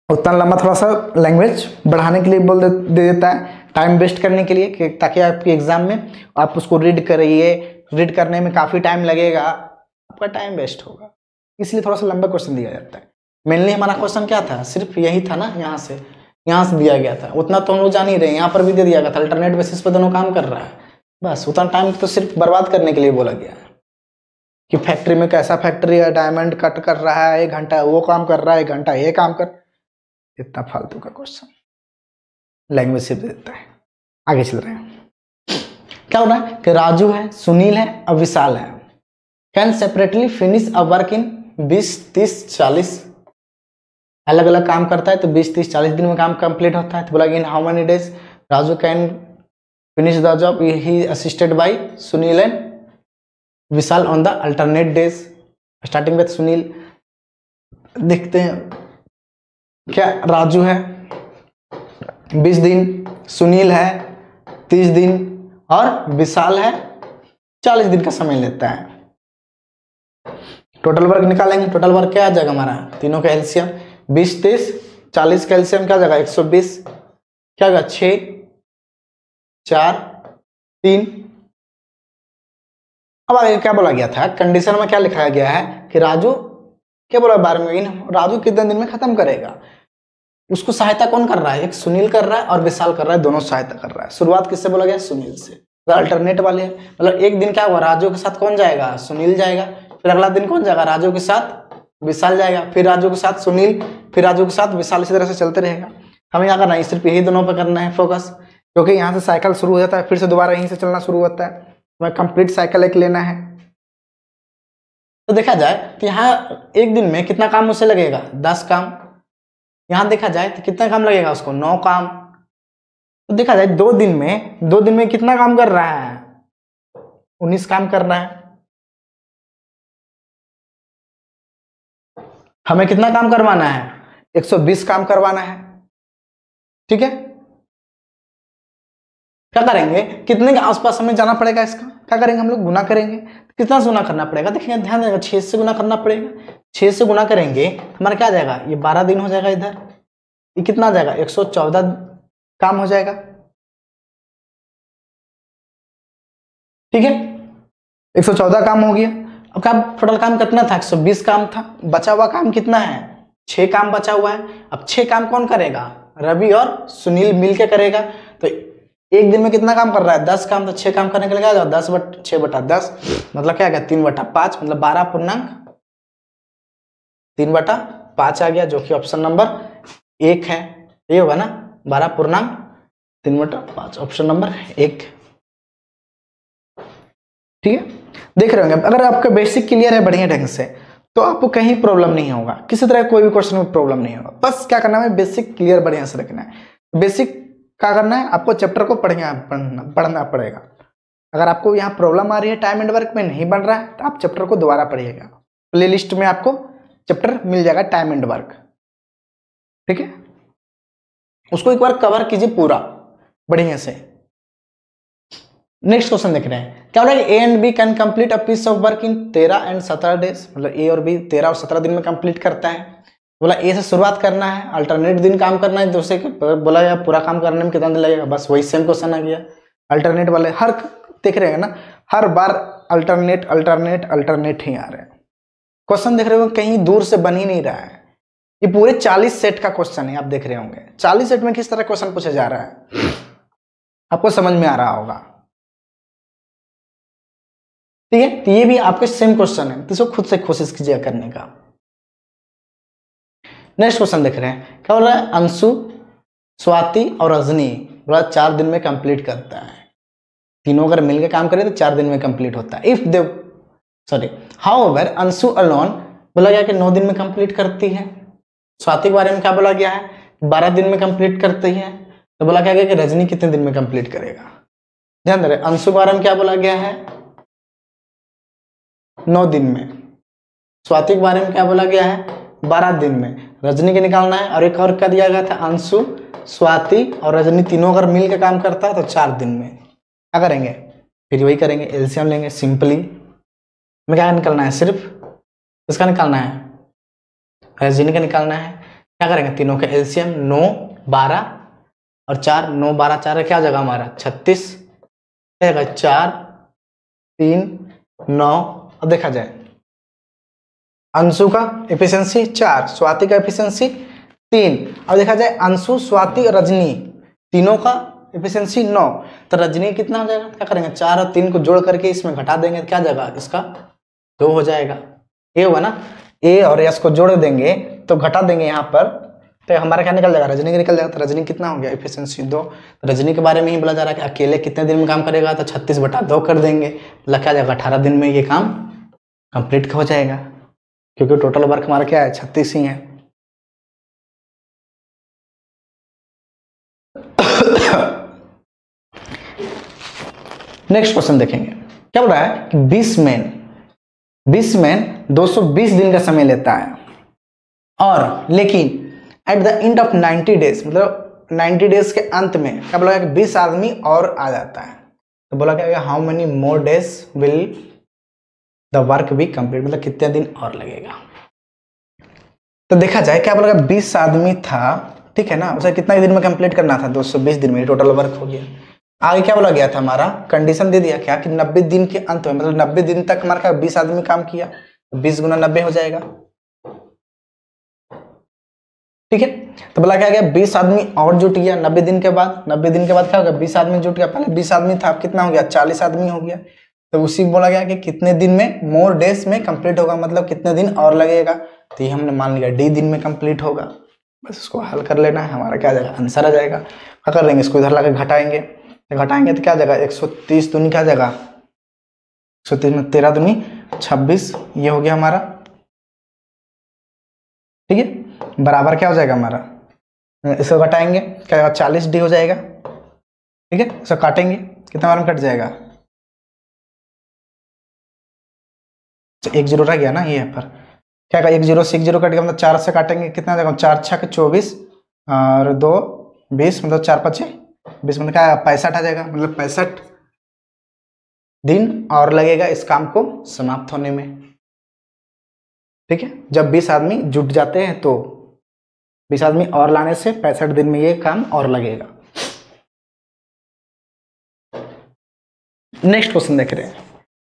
उतना लंबा थोड़ा सा लैंग्वेज बढ़ाने के लिए दे देता है, टाइम वेस्ट करने के लिए, ताकि आपके एग्जाम में आप उसको रीड करिए, रीड करने में काफ़ी टाइम लगेगा, आपका टाइम वेस्ट होगा, इसलिए थोड़ा सा लंबा क्वेश्चन दिया जाता है। मेनली हमारा क्वेश्चन क्या था, सिर्फ यही था ना, यहाँ से दिया गया था, उतना तो हम लोग जान ही रहे, यहाँ पर भी दे दिया गया था, अल्टरनेट बेसिस पर दोनों काम कर रहा है। बस उतना टाइम तो सिर्फ बर्बाद करने के लिए बोला गया है कि फैक्ट्री में कैसा फैक्ट्री है, डायमंड कट कर रहा है 1 घंटा, वो काम कर रहा है 1 घंटा, ये काम कर, इतना फालतू का क्वेश्चन लैंग्वेज से देता है। आगे चल रहे हैं, क्या हो रहा है कि राजू है, सुनील है और विशाल है, can separately finish a work इन 20, 30, 40, अलग अलग काम करता है तो 20, 30, 40 दिन में काम कंप्लीट होता है। तो बोला इन how many days Raju can finish the job he assisted by Sunil and Vishal on the alternate days. Starting with Sunil. देखते हैं क्या, राजू है 20 दिन, सुनील है 30 दिन और विशाल है 40 दिन का समय लेता है। टोटल वर्क निकालेंगे। टोटल वर्क क्या आ जाएगा हमारा, तीनों का एलसीएम 20 30 40 का एलसीएम क्या जाएगा 120, क्या होगा 6 4 3। अब आगे क्या बोला गया था, कंडीशन में क्या लिखा गया है कि राजू क्या बोला 12वें, राजू कितने दिन में खत्म करेगा। उसको सहायता कौन कर रहा है, एक सुनील कर रहा है और विशाल कर रहा है, दोनों सहायता कर रहा है। शुरुआत किससे बोला गया, सुनील से। अल्टरनेट वाले हैं, मतलब एक दिन क्या हुआ, राजू के साथ कौन जाएगा, सुनील जाएगा, फिर अगला दिन कौन जाएगा, राजू के साथ विशाल जाएगा, फिर राजू के साथ सुनील, फिर राजू के साथ विशाल, इसी तरह से चलते रहेगा। हमें यहाँ करना है, सिर्फ यही दोनों पर करना है फोकस, क्योंकि यहाँ से साइकिल शुरू हो जाता है, फिर से दोबारा यहीं से चलना शुरू होता है। हमें कंप्लीट साइकिल एक लेना है। तो देखा जाए तो यहाँ एक दिन में कितना काम उसे लगेगा, 10 काम। यहाँ देखा जाए तो कितना काम लगेगा उसको, 9 काम। तो देखा जाए 2 दिन में कितना काम कर रहा है, 19 काम कर रहा है। हमें कितना काम करवाना है, 120 काम करवाना है। ठीक है, क्या करेंगे, कितने के आसपास हमें जाना पड़ेगा, इसका क्या करेंगे हम लोग, गुना करेंगे। कितना से गुना करना पड़ेगा, देखिए ध्यान देगा, 6 से गुना करना पड़ेगा। 6 से गुना करेंगे हमारा क्या आ जाएगा, ये 12 दिन हो जाएगा। इधर ये कितना आ जाएगा, 114 काम हो जाएगा। ठीक है, 114 काम हो गया। अब क्या टोटल काम कितना था, 120 काम था। बचा हुआ काम कितना है, 6 काम बचा हुआ है। अब 6 काम कौन करेगा, रवि और सुनील मिलके करेगा। तो एक दिन में कितना काम कर रहा है, 10 काम। तो 6 काम करने के लिए क्या होगा, 10/6/10, मतलब क्या आ गया 3/5, मतलब 12.3/5 आ गया, जो कि ऑप्शन नंबर 1 है। ये होगा ना, 12.3/5, ऑप्शन नंबर 1। ठीक है, देख रहे होंगे। अगर आपका बेसिक क्लियर है बढ़िया ढंग से, तो आपको कहीं प्रॉब्लम नहीं होगा, किसी तरह कोई भी क्वेश्चन में प्रॉब्लम नहीं होगा। बस क्या करना है, बेसिक क्लियर बढ़िया से रखना है। बेसिक क्या करना है, आपको चैप्टर को पढ़ना पड़ेगा। अगर आपको यहाँ प्रॉब्लम आ रही है, टाइम एंड वर्क में नहीं बन रहा है, तो आप चैप्टर को दोबारा पढ़िएगा। प्ले लिस्ट में आपको चैप्टर मिल जाएगा टाइम एंड वर्क। ठीक है, उसको एक बार कवर कीजिए पूरा बढ़िया से। नेक्स्ट क्वेश्चन देख रहे हैं, क्या बोला है, A and B can complete a piece of work in 13 and 17 days, मतलब ए और बी 13 और 17 दिन में कंप्लीट करता है। बोला ए से शुरुआत करना है, अल्टरनेट दिन काम करना है, दूसरे बोला यार पूरा काम करने में कितना दिन लगेगा, बस वही सेम क्वेश्चन आ गया। अल्टरनेट वाले हर देख रहे हैं ना, हर बार अल्टरनेट ही आ रहे हैं। क्वेश्चन देख रहे हो, कहीं दूर से बन ही नहीं रहा है। ये पूरे 40 सेट का क्वेश्चन है, आप देख रहे होंगे 40 सेट में किस तरह क्वेश्चन पूछा जा रहा है, आपको समझ में आ रहा होगा। ठीक है, तो ये भी आपके सेम क्वेश्चन है, तो इसको खुद से कोशिश कीजिए करने का। नेक्स्ट क्वेश्चन देख रहे हैं, क्या बोल रहा है, अंशु, स्वाति और रजनी बोला 4 दिन में कंप्लीट करता है। तीनों अगर मिलकर काम करें तो 4 दिन में कंप्लीट होता है। If they however Anshu alone बोला गया कि 9 दिन में कंप्लीट करती है। स्वाति के बारे में क्या बोला गया है, 12 दिन में कंप्लीट करती है। तो बोला क्या गया कि रजनी कितने दिन में कंप्लीट करेगा। ध्यान दे रहे, अंशु के बारे में क्या बोला गया है, 9 दिन में। स्वाति के बारे में क्या बोला गया है, 12 दिन में। रजनी के निकालना है। और एक और क्या दिया गया था, अंशु, स्वाति और रजनी तीनों अगर मिल के काम करता है तो 4 दिन में। क्या करेंगे, फिर वही करेंगे, एलसीएम लेंगे। सिंपली में क्या निकालना है, सिर्फ इसका निकालना है, रजनी का निकालना है। क्या करेंगे, तीनों का एलसीएम 9 12 और 4, 9 12 4 क्या जगह हमारा 36, 4 3 9। अब देखा जाए, अंशु का एफिशिएंसी 4, स्वाति का एफिशिएंसी 3। अब देखा जाए अंशु, स्वाति और रजनी तीनों का एफिशिएंसी 9, तो रजनी कितना हो जाएगा, क्या करेंगे 4 और 3 को जोड़ करके इसमें घटा देंगे, क्या जाएगा इसका 2 हो जाएगा। ये हुआ ना, ए और एस को जोड़ देंगे तो घटा देंगे यहाँ पर, तो हमारा क्या निकल जाएगा, रजनी का निकल जाएगा। तो रजनी कितना हो गया, एफिशिएंसी 2। तो रजनी के बारे में ही बोला जा रहा है कि अकेले कितने दिन में काम करेगा, तो 36/2 कर देंगे, मतलब क्या जाएगा 18 दिन में ये काम कंप्लीट हो जाएगा, क्योंकि टोटल वर्क हमारा क्या है 36 ही है। नेक्स्ट क्वेश्चन देखेंगे, क्या बोल रहा है कि 20 मैन 220 दिन का समय लेता है। और लेकिन at the end of 90 days, मतलब 90 डेज के अंत में क्या बोला कि 20 आदमी और आ जाता है। तो बोला क्या, how many more days will the work be complete, मतलब कितने दिन और लगेगा। तो देखा जाए क्या बोला, 20 आदमी था, ठीक है ना, उसे कितना दिन में कंप्लीट करना था, 220 दिन में टोटल वर्क हो गया। आगे क्या बोला गया था, हमारा कंडीशन दे दिया क्या कि 90 दिन के अंत में, मतलब 90 दिन तक हमारा 20 आदमी काम किया, 20 गुना 90 हो जाएगा, ठीक है। तो बोला क्या गया, 20 आदमी और जुट गया 90 दिन के बाद। 90 दिन के बाद क्या हो गया, 20 आदमी जुट गया, पहले 20 आदमी था, अब कितना हो गया, 40 आदमी हो गया। तो उसी बोला गया कि कितने दिन में, मोर डेज में कंप्लीट होगा, मतलब कितने दिन और लगेगा। तो ये हमने मान लिया डी दिन में कंप्लीट होगा। बस इसको हल कर लेना है, हमारा क्या आ जाएगा, आंसर आ जाएगा। क्या कर लेंगे, इसको इधर लाकर घटाएंगे, तो घटाएंगे तो क्या आ जाएगा, 130 दूनी क्या आ जाएगा, 130 में 13 दूनी 26, ये हो गया हमारा, ठीक है। बराबर क्या हो जाएगा हमारा, इसको घटाएंगे क्या होगा, 40 डी हो जाएगा, ठीक है। इसको काटेंगे कितना बार में कट जाएगा, 1 जीरो रह गया ना ये पर, क्या का 1 जीरो से 1 जीरो कट गया, मतलब 4 से काटेंगे कितना आ जाएगा, 4 छक 24 और 2 20, मतलब 4 5 20, मतलब क्या 65 आ जाएगा, मतलब 65 दिन और लगेगा इस काम को समाप्त होने में, ठीक है। जब 20 आदमी जुट जाते हैं तो 20 आदमी और लाने से 65 दिन में ये काम और लगेगा। नेक्स्ट क्वेश्चन देख रहे हैं,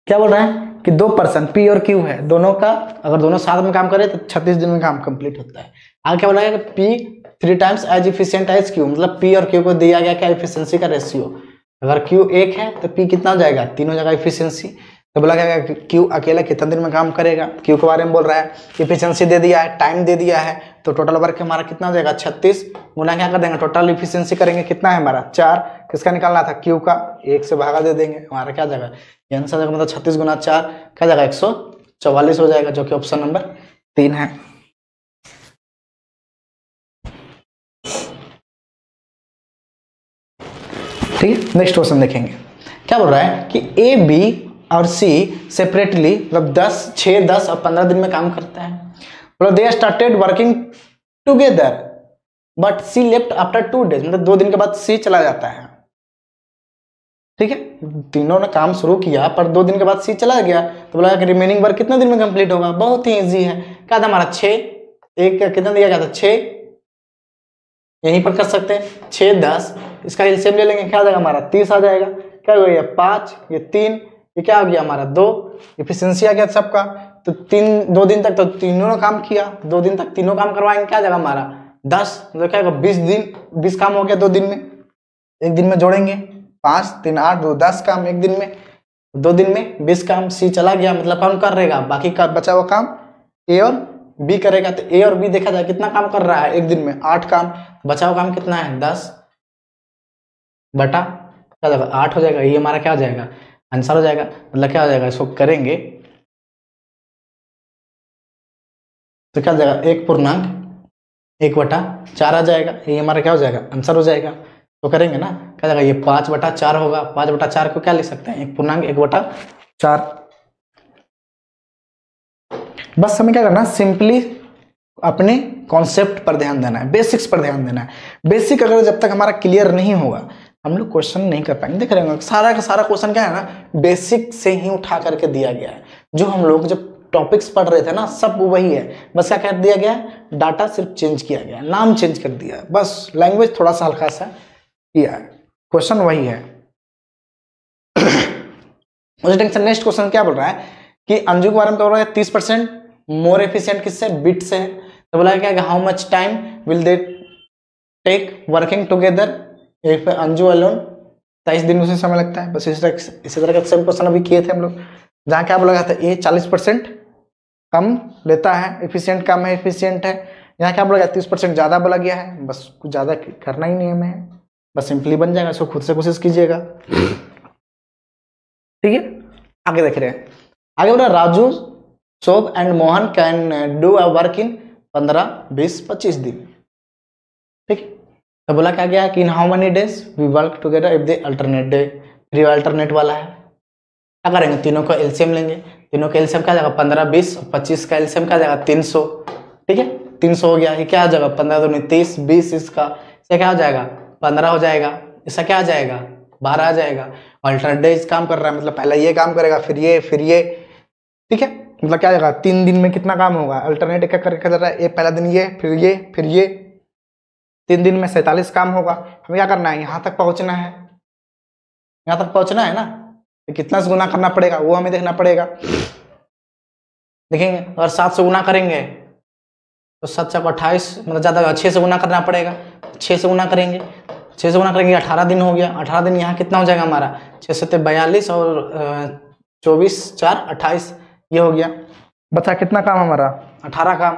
क्या बोल रहा है कि 2 पर्सन पी और क्यू है, दोनों का अगर दोनों साथ में काम करें तो 36 दिन में काम कंप्लीट होता है। आगे क्या बोला गया कि P 3 times as efficient as Q, मतलब पी और क्यू को दिया गया क्या, इफिशिएंसी का रेशियो। अगर क्यू 1 है तो पी कितना हो जाएगा, 3 हो जाएगा इफिशिएंसी। तो बोला गया कि क्यू अकेला कितना दिन में काम करेगा, क्यू के बारे में बोल रहा है, इफिशिएंसी दे दिया है, टाइम दे दिया है, तो टोटल वर्क हमारा कितना हो जाएगा, 36 गुना क्या कर देंगे, टोटल इफिशिएंसी करेंगे, कितना है हमारा 4, किसका निकालना था, क्यू का, 1 से भागा दे देंगे, हमारा क्या जाएगा, ये आंसर जाएगा, मतलब 36 गुना 4 क्या जाएगा, 144 हो जाएगा, जो कि ऑप्शन नंबर 3 है। ठीक है, नेक्स्ट क्वेश्चन देखेंगे, क्या बोल रहा है कि ए बी और सी सेपरेटली, मतलब 6 10 और 15 दिन में काम करता है। बोलो they started working together but C left after 2 days, मतलब 2 दिन के बाद सी चला जाता है, ठीक है। तीनों ने काम शुरू किया पर 2 दिन के बाद सी चला गया, तो बोला कि रिमेनिंग वर्क कितने दिन में कंप्लीट होगा, बहुत ही इजी है, क्या था हमारा 6, एक कितना दिया गया था 6, यहीं पर कर सकते हैं 6 10, इसका एलसीएम ले लेंगे, क्या आ जाएगा हमारा 30 आ जाएगा, क्या हो गया 5, ये 3, ये क्या हो गया हमारा 2, इफिशिएंसी आ गया सबका। तो 2 दिन तक तो तीनों ने काम किया, 2 दिन तक तीनों काम करवाएंगे, क्या जाएगा हमारा 10, मतलब क्या होगा 20 दिन, 20 काम हो गया 2 दिन में, 1 दिन में जोड़ेंगे 5 3 8 2 10 काम 1 दिन में, 2 दिन में 20 काम, सी चला गया, मतलब कौन कर रहेगा, बाकी का बचा हुआ काम ए और बी करेगा। तो ए और बी देखा जाए कितना काम कर रहा है 1 दिन में, 8 काम, बचा हुआ काम कितना है 10 बटा क्या जाएगा 8 हो जाएगा, ये हमारा क्या हो जाएगा आंसर हो जाएगा, मतलब क्या हो जाएगा, इसको करेंगे तो क्या हो जाएगा 1.1/4 आ जाएगा, ये हमारा क्या हो जाएगा आंसर हो जाएगा। तो करेंगे ना, क्या जाएगा, ये 5/4 होगा, 5/4 को क्या लिख सकते हैं 1.1/4। बस हमें क्या करना है, सिंपली अपने कॉन्सेप्ट पर ध्यान देना है, बेसिक्स पर ध्यान देना है। बेसिक अगर जब तक हमारा क्लियर नहीं होगा हम लोग क्वेश्चन नहीं कर पाएंगे। देख रहे हैं सारा का सारा क्वेश्चन क्या है ना, बेसिक से ही उठा करके दिया गया है, जो हम लोग जब टॉपिक्स पढ़ रहे थे ना सब वही है, बस क्या कर दिया गया है, डाटा सिर्फ चेंज किया गया है, नाम चेंज कर दिया है, बस लैंग्वेज थोड़ा सा हल्का सा किया है, क्वेश्चन वही है। मुझे टेंशन। नेक्स्ट क्वेश्चन क्या बोल रहा है कि अंजू के बारे में बोल रहा है 30% मोर एफिशिएंट किससे, बिट से है। तो बोला क्या, how much time will they take working together if Anju alone, 23 दिन उसे समय लगता है। बस इसी तरह का सेम क्वेश्चन अभी किए थे हम लोग, जहाँ क्या बोला गया था ए 40% कम लेता है, एफिशिएंट कम है, एफिशिएंट है। यहाँ क्या बोला गया 30% ज्यादा बोला गया है, बस कुछ ज्यादा करना ही नहीं है हमें, बस सिंपली बन जाएगा, इसको खुद से कोशिश कीजिएगा, ठीक है। आगे देख रहे हैं, आगे बोला राजू शोभ and Mohan can do a work इन 15 20 25 दिन, ठीक है। तो बोला क्या गया कि in how many days we work together if they alternate day, फिर अल्टरनेट वाला है, क्या करेंगे, तीनों का एलसीएम लेंगे। तीनों का एलसीएम क्या जाएगा 15, 20, 25 का एलसीएम क्या जाएगा 300। ठीक है, 300 हो गया। ये क्या आ जाएगा 15 दूनी 30, 20 इसका क्या हो जाएगा 15 हो जाएगा। इसका क्या आ जाएगा 12 आ जाएगा। अल्टरनेट काम कर रहा है, मतलब पहले ये काम करेगा फिर ये फिर ये। ठीक है, मतलब क्या जाएगा 3 दिन में कितना काम होगा। अल्टरनेट क्या करके चल रहा है, पहला दिन ये फिर ये फिर ये, 3 दिन में 47 काम होगा। हमें क्या करना है, यहाँ तक पहुंचना है, यहाँ तक पहुंचना है ना। तो कितना से गुना करना पड़ेगा वो हमें देखना पड़ेगा। देखेंगे अगर 7 से गुना करेंगे तो 7 से 28, मतलब ज्यादा 6 से गुना करना पड़ेगा। 6 से गुना करेंगे, 6 से गुना करेंगे 18 दिन हो गया। 18 दिन यहाँ कितना हो जाएगा हमारा 6 से 42 और 24 4 28, ये हो गया। बचा कितना काम हमारा 18 काम।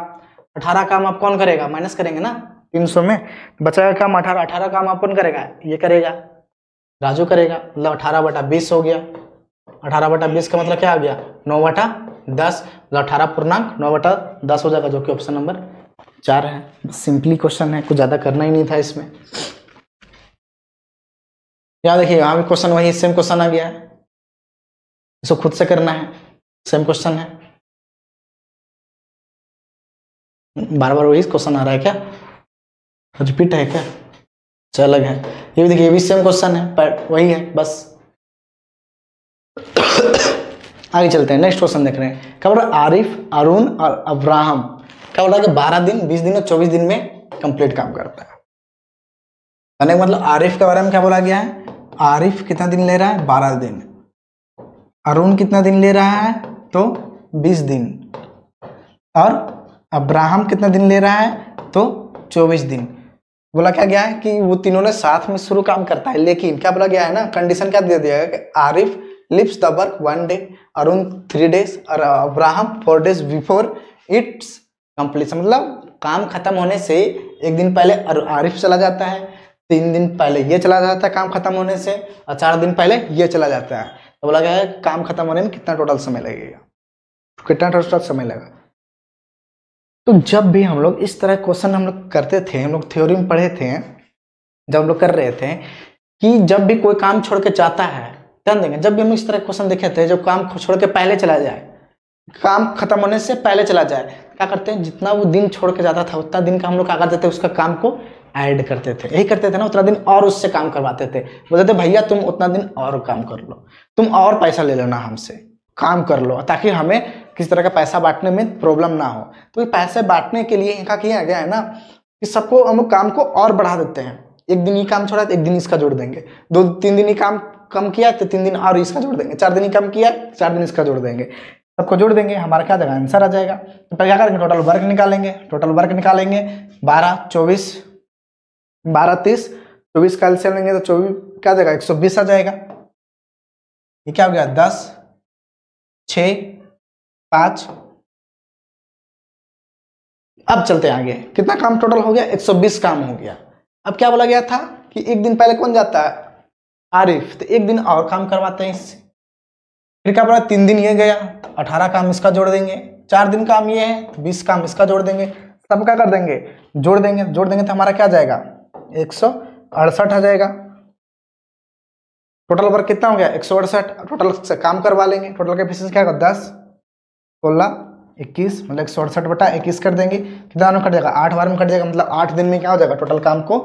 18 काम आप कौन करेगा, माइनस करेंगे ना 300 में, बचा काम 18। 18 काम आप कौन करेगा, ये करेगा राजू करेगा, मतलब 18/20 हो गया। 18/20 का मतलब क्या आ गया 9/10, मतलब 18 पूर्णांक 9/10 हो जाएगा, जो कि ऑप्शन नंबर 4 है। सिंपली क्वेश्चन है, कुछ ज्यादा करना ही नहीं था इसमें। यहाँ देखिए यहाँ भी क्वेश्चन वही सेम क्वेश्चन आ गया है, इसको खुद से करना है, सेम क्वेश्चन है। बार बार वही क्वेश्चन आ रहा है क्या, रिपीट है क्या, अच्छा अलग है। ये भी देखिए ये भी सेम क्वेश्चन है, वही है बस। आगे चलते हैं, नेक्स्ट क्वेश्चन देख रहे हैं। क्या बोल रहा है, आरिफ, अरुण और अब्राहम क्या बोल रहा है कि 12 दिन 20 दिन और 24 दिन में कंप्लीट काम करता है। कहने का मतलब आरिफ के बारे में क्या बोला गया है, आरिफ कितना दिन ले रहा है 12 दिन, अरुण कितना दिन ले रहा है तो 20 दिन, और अब्राहम कितना दिन ले रहा है तो 24 दिन। बोला क्या गया है कि वो तीनों ने साथ में शुरू काम करता है, लेकिन क्या बोला गया है ना, कंडीशन क्या दे दिया है कि Arif leaves the work 1 day, Arun 3 days और Abraham 4 days before its completion. मतलब काम खत्म होने से 1 दिन पहले आरिफ चला जाता है, 3 दिन पहले ये चला जाता है काम खत्म होने से, और 4 दिन पहले ये चला जाता है। तो बोला गया है काम खत्म होने में कितना टोटल समय लगेगा, कितना टोटल समय लगा। तो जब भी हम लोग इस तरह क्वेश्चन हम लोग करते थे, हम लोग थ्योरी में पढ़े थे, जब हम लोग कर रहे थे कि जब भी कोई काम छोड़ के जाता है, ध्यान देंगे, जब भी हम इस तरह क्वेश्चन देखे थे, जब काम छोड़ के पहले चला जाए, काम खत्म होने से पहले चला जाए, क्या करते हैं, जितना वो दिन छोड़ के जाता था उतना दिन का हम लोग क्या करते थे, उसका काम को ऐड करते थे। यही करते थे ना, उतना दिन और उससे काम करवाते थे, बोलते थे भैया तुम उतना दिन और काम कर लो, तुम और पैसा ले लेना हमसे, काम कर लो, ताकि हमें किसी तरह का पैसा बांटने में प्रॉब्लम ना हो। तो ये पैसे बांटने के लिए इनका किया गया है ना कि सबको हम लोग काम को और बढ़ा देते हैं। 1 दिन ये काम छोड़ा तो 1 दिन इसका जोड़ देंगे, 2-3 दिन ये काम कम किया तो 3 दिन और इसका जोड़ देंगे, 4 दिन ही कम किया 4 दिन इसका जोड़ देंगे, सबको जोड़ देंगे, हमारा क्या जाएगा आंसर आ जाएगा। तो पहले क्या करेंगे, टोटल वर्क निकालेंगे, टोटल वर्क निकालेंगे 12 24 12 30 24 का एलसीएम लेंगे तो 24 क्या जाएगा 120 आ जाएगा। ये क्या हो गया 10 6 5। अब चलते हैं आगे, कितना काम टोटल हो गया 120 काम हो गया। अब क्या बोला गया था कि 1 दिन पहले कौन जाता है आरिफ, तो 1 दिन और काम करवाते हैं इससे। फिर क्या बोला 3 दिन ये गया तो 18 काम इसका जोड़ देंगे, 4 दिन काम ये है तो 20 काम इसका जोड़ देंगे, सब क्या कर देंगे जोड़ देंगे, जोड़ देंगे तो हमारा क्या जाएगा 168 आ जाएगा। टोटल वर्क कितना हो गया 168, टोटल से काम करवा लेंगे, टोटल का एफिशिएंसी क्या होगा 10 16 21, मतलब 168/21 कर देंगे, कितना में कट जाएगा 8 बार में कट जाएगा, मतलब 8 दिन में क्या हो जाएगा टोटल काम को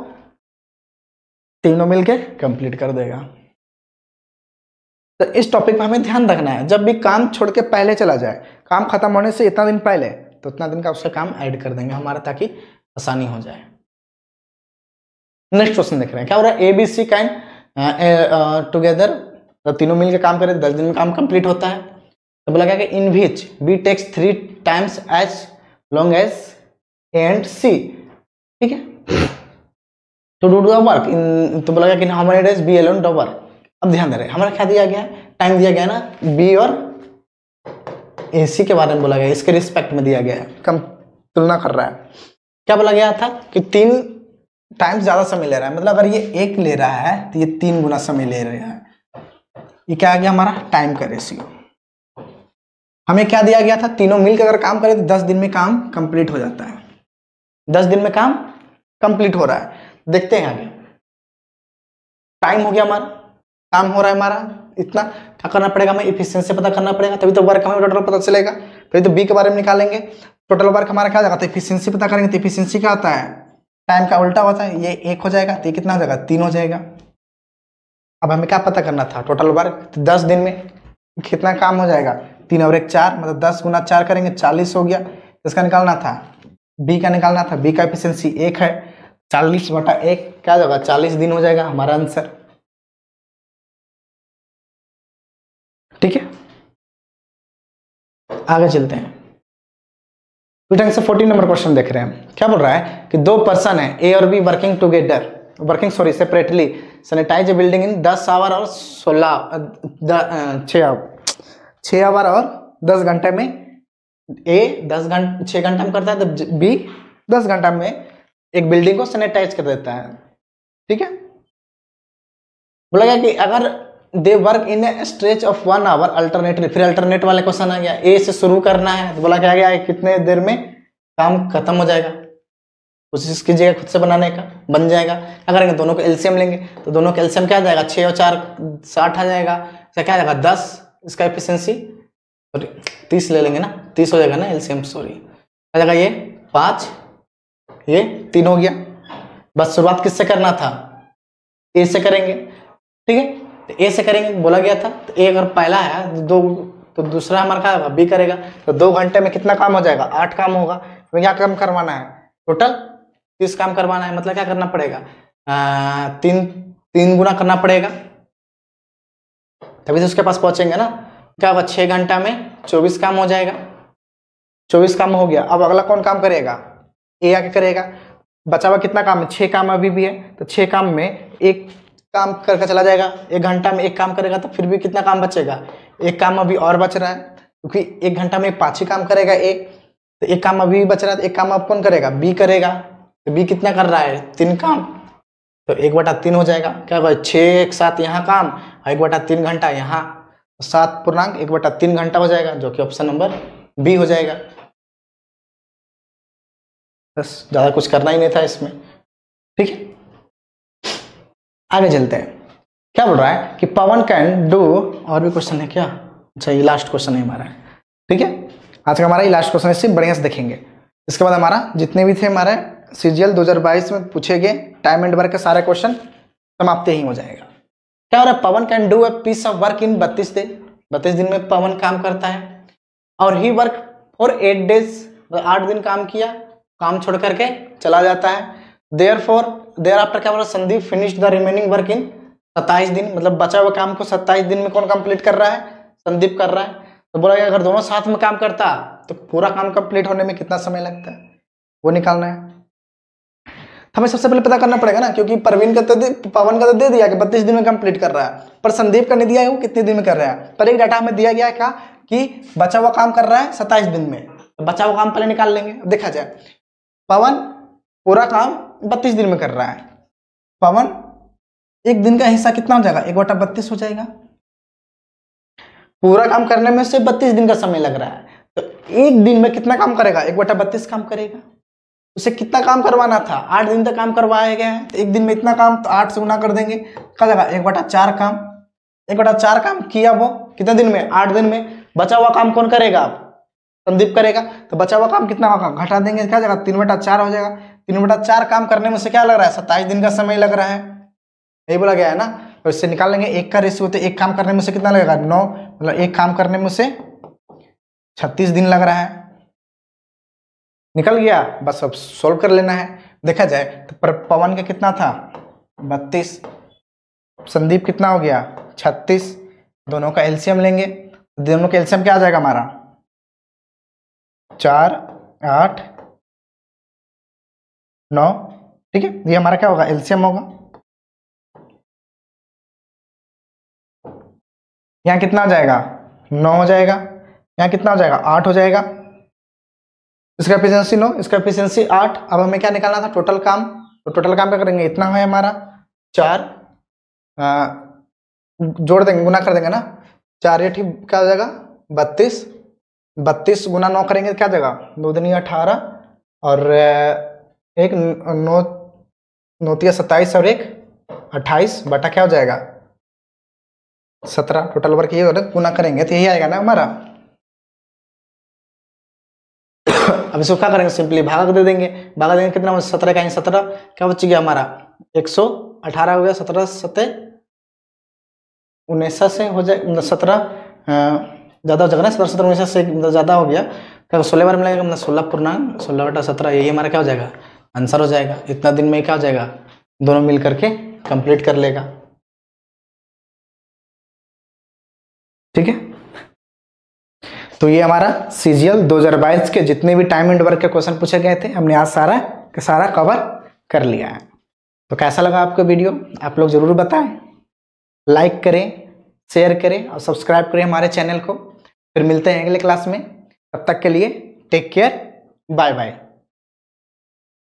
तीनों मिलके कंप्लीट कर देगा। तो इस टॉपिक पे हमें ध्यान रखना है, जब भी काम छोड़ के पहले चला जाए, काम खत्म होने से इतना दिन पहले, तो उतना दिन का उसका काम ऐड कर देंगे हमारा, ताकि आसानी हो जाए। नेक्स्ट क्वेश्चन देख रहे हैं, क्या हो रहा है ABC कैन टुगेदर, तो तीनों मिलकर काम करें 10 दिन में काम कंप्लीट होता है। तो बोला गया कि in which B takes 3 times as long as A and C, ठीक है, to do the work in, तो बोला गया कि how many days B alone the work. अब ध्यान दे रहे हैं, हमारा क्या दिया गया है, टाइम दिया गया ना, B और AC के बारे में बोला गया, इसके रिस्पेक्ट में दिया गया है, कम तुलना कर रहा है। क्या बोला गया था कि 3 टाइम्स ज्यादा समय ले रहा है, मतलब अगर ये 1 ले रहा है तो ये 3 गुना समय ले रहा है। ये क्या आ गया हमारा टाइम का रेशियो। हमें क्या दिया गया था, तीनों मिलकर अगर काम करें तो 10 दिन में काम कंप्लीट हो जाता है, 10 दिन में काम कंप्लीट हो रहा है। देखते हैं आगे, टाइम हो गया हमारा, काम हो रहा है हमारा इतना क्या करना पड़ेगा, हमें इफिशियंसी पता करना पड़ेगा, तभी तो वर्क हमें टोटल पता चलेगा। तभी तो बी के बारे में निकालेंगे। टोटल वर्क हमारा क्या हो जाएगा, तो इफिशियंसी पता करेंगे। तो इफिशियंसी क्या होता है, टाइम का उल्टा होता है, ये 1 हो जाएगा तो ये कितना हो जाएगा, 3 हो जाएगा। अब हमें क्या पता करना था, टोटल वर्क। तो 10 दिन में कितना काम हो जाएगा, 3 और 1 4, मतलब 10 गुना 4 करेंगे 40 हो गया। इसका निकालना था, बी का निकालना था। बी का एफिशिएंसी 1 है, 40/1 क्या होगा, 40 दिन हो जाएगा हमारा आंसर। ठीक है, आगे चलते हैं। ढंग से 14 नंबर क्वेश्चन देख रहे हैं। क्या बोल रहा है कि 2 पर्सन है ए और B working together, separately sanitize building in 10 hour और 6 आवर और 10 घंटे में। ए 6 घंटा में करता है, तो बी 10 घंटा में एक बिल्डिंग को सैनिटाइज कर देता है। ठीक है, बोला गया कि अगर they work in a stretch of 1 hour alternately, फिर अल्टरनेट वाले क्वेश्चन आ गया, ए से शुरू करना है, तो बोला क्या गया कितने देर में काम खत्म हो जाएगा। कोशिश कीजिएगा खुद से बनाने का, बन जाएगा। क्या करेंगे, दोनों को एलसीएम लेंगे, तो दोनों का एलसीएम क्या आ जाएगा, 6 और 4 60 आ जाएगा। इसका क्या आ जाएगा 10, इसका एफिशिएंसी 30 ले लेंगे ना, 30 हो जाएगा ना एलसीएम, सॉरी आ जाएगा ये 5, ये 3 हो गया। बस शुरुआत किससे करना था, ए से करेंगे। ठीक है, तो ए से करेंगे बोला गया था। तो ए अगर पहला है तो दूसरा हमारा क्या होगा, बी करेगा। तो 2 घंटे में कितना काम हो जाएगा, 8 काम होगा। तो क्या काम करवाना है, टोटल 30 काम करवाना है। मतलब क्या करना पड़ेगा, 3 गुना करना पड़ेगा, तभी तो उसके पास पहुंचेंगे ना। क्या होगा, 6 घंटा में 24 काम हो जाएगा। 24 काम हो गया। अब अगला कौन काम करेगा, ए आके करेगा। बचा हुआ कितना काम है, 6 काम अभी भी है। तो 6 काम में एक काम करके चला जाएगा, 1 घंटा में 1 काम करेगा, तो फिर भी कितना काम बचेगा, 1 काम अभी और बच रहा है, क्योंकि 1 घंटा में 5 ही काम करेगा ए। तो 1 काम अभी भी बच रहा है, तो 1 काम अब कौन करेगा, बी करेगा। तो बी कितना कर रहा है, 3 काम, तो 1/3 हो जाएगा। क्या होगा, 6 एक साथ यहाँ काम, 1/3 घंटा यहाँ, 7.1/3 घंटा हो जाएगा, जो कि ऑप्शन नंबर बी हो जाएगा। बस ज्यादा कुछ करना ही नहीं था इसमें। ठीक है, आगे चलते हैं। क्या बोल रहा है कि पवन कैन डू, और भी क्वेश्चन है क्या, अच्छा ये लास्ट क्वेश्चन है हमारा। ठीक है, आज का हमारा ये लास्ट क्वेश्चन है, इससे बढ़िया से देखेंगे। इसके बाद हमारा जितने भी थे हमारे सीजीएल 2022 में पूछे गए टाइम एंड वर्क के सारे क्वेश्चन समाप्त ही हो जाएगा। क्या हो रहा है, Pawan can do a piece of work in 32 दिन। 32 दिन में पवन काम करता है, और ही वर्क फॉर 8 डेज, 8 दिन काम किया, काम छोड़ करके चला जाता है। देयर आफ्टर क्या बोला, Sandeep finish the remaining work in 27 दिन, मतलब बचा हुआ काम को 27 दिन में कौन कंप्लीट कर रहा है, संदीप कर रहा है। तो बोला अगर दोनों साथ में काम करता तो पूरा काम कंप्लीट होने में कितना समय लगता है, वो निकालना है। हमें सबसे पहले पता करना पड़ेगा ना, क्योंकि परवीन का तो पवन का तो दे दिया कि 32 दिन में कंप्लीट कर रहा है, पर संदीप का नहीं दिया है वो कितने दिन में कर रहा है। पर एक डाटा हमें दिया गया है क्या, कि बचा हुआ काम कर रहा है 27 दिन में। तो बचा हुआ काम पहले निकाल लेंगे। देखा जाए, पवन पूरा काम 32 दिन में कर रहा है। पवन एक दिन का हिस्सा कितना हो जाएगा, 1/32 हो जाएगा। पूरा काम करने में से 32 दिन का समय लग रहा है, तो एक दिन में कितना काम करेगा, 1/32 काम करेगा। उसे कितना काम करवाना था, 8 दिन तक काम करवाया गया है, तो एक दिन में इतना काम, तो 8 से गुना कर देंगे, क्या जाएगा 1/4 काम। 1/4 काम किया वो कितने दिन में, 8 दिन में। बचा हुआ काम कौन करेगा, आप संदीप करेगा। तो बचा हुआ काम कितना होगा, घटा देंगे, क्या जाएगा 3/4 हो जाएगा। 3/4 काम करने में से क्या लग रहा है, 27 दिन का समय लग रहा है, यही बोला गया है ना। तो इससे निकाल लेंगे, 1 का रेशियो, तो 1 काम करने में से कितना लगेगा 9, मतलब 1 काम करने में से 36 दिन लग रहा है। निकल गया, बस अब सोल्व कर लेना है। देखा जाए तो पवन का कितना था 32, संदीप कितना हो गया 36, दोनों का एलसीएम लेंगे। दोनों का एलसीएम क्या आ जाएगा हमारा 4, 8, 9। ठीक है, ये हमारा क्या होगा, एलसीएम होगा। यहाँ कितना हो जाएगा 9 हो जाएगा, यहाँ कितना हो जाएगा 8 हो जाएगा। इसका एफिशिएंसी 9, इसका एफिशिएंसी 8। अब हमें क्या निकालना था, टोटल काम। तो टोटल काम क्या करेंगे, इतना है हमारा 4, जोड़ देंगे, गुना कर देंगे ना, 4 ये ठीक क्या हो जाएगा 32, 32 गुना 9 करेंगे क्या जाएगा 2 दूनी 18, और 1 9 9 27 और 1 28 बटा क्या हो जाएगा 17 टोटल वर्क ये हो रहा है, गुना करेंगे तो यही आएगा ना हमारा। अब इसको क्या करेंगे, सिंपली भागा दे देंगे। भागा देंगे कितना, 17 का 17 क्या बच गया हमारा 118 हो गया। 17 7 19 से हो जाए 17 ज़्यादा हो जाएगा ना, 17 17 19 से ज़्यादा हो गया। क्या 16 बार मिलेगा, मतलब 16 यही हमारा क्या हो जाएगा, आंसर हो जाएगा। इतना दिन में क्या हो जाएगा, दोनों मिल करके कंप्लीट कर लेगा। ठीक है, तो ये हमारा CGL 2022 के जितने भी टाइम एंड वर्क के क्वेश्चन पूछे गए थे हमने आज सारा का सारा कवर कर लिया है। तो कैसा लगा आपको वीडियो, आप लोग जरूर बताएं। लाइक करें, शेयर करें और सब्सक्राइब करें हमारे चैनल को। फिर मिलते हैं अगले क्लास में, तब तक के लिए टेक केयर, बाय बाय।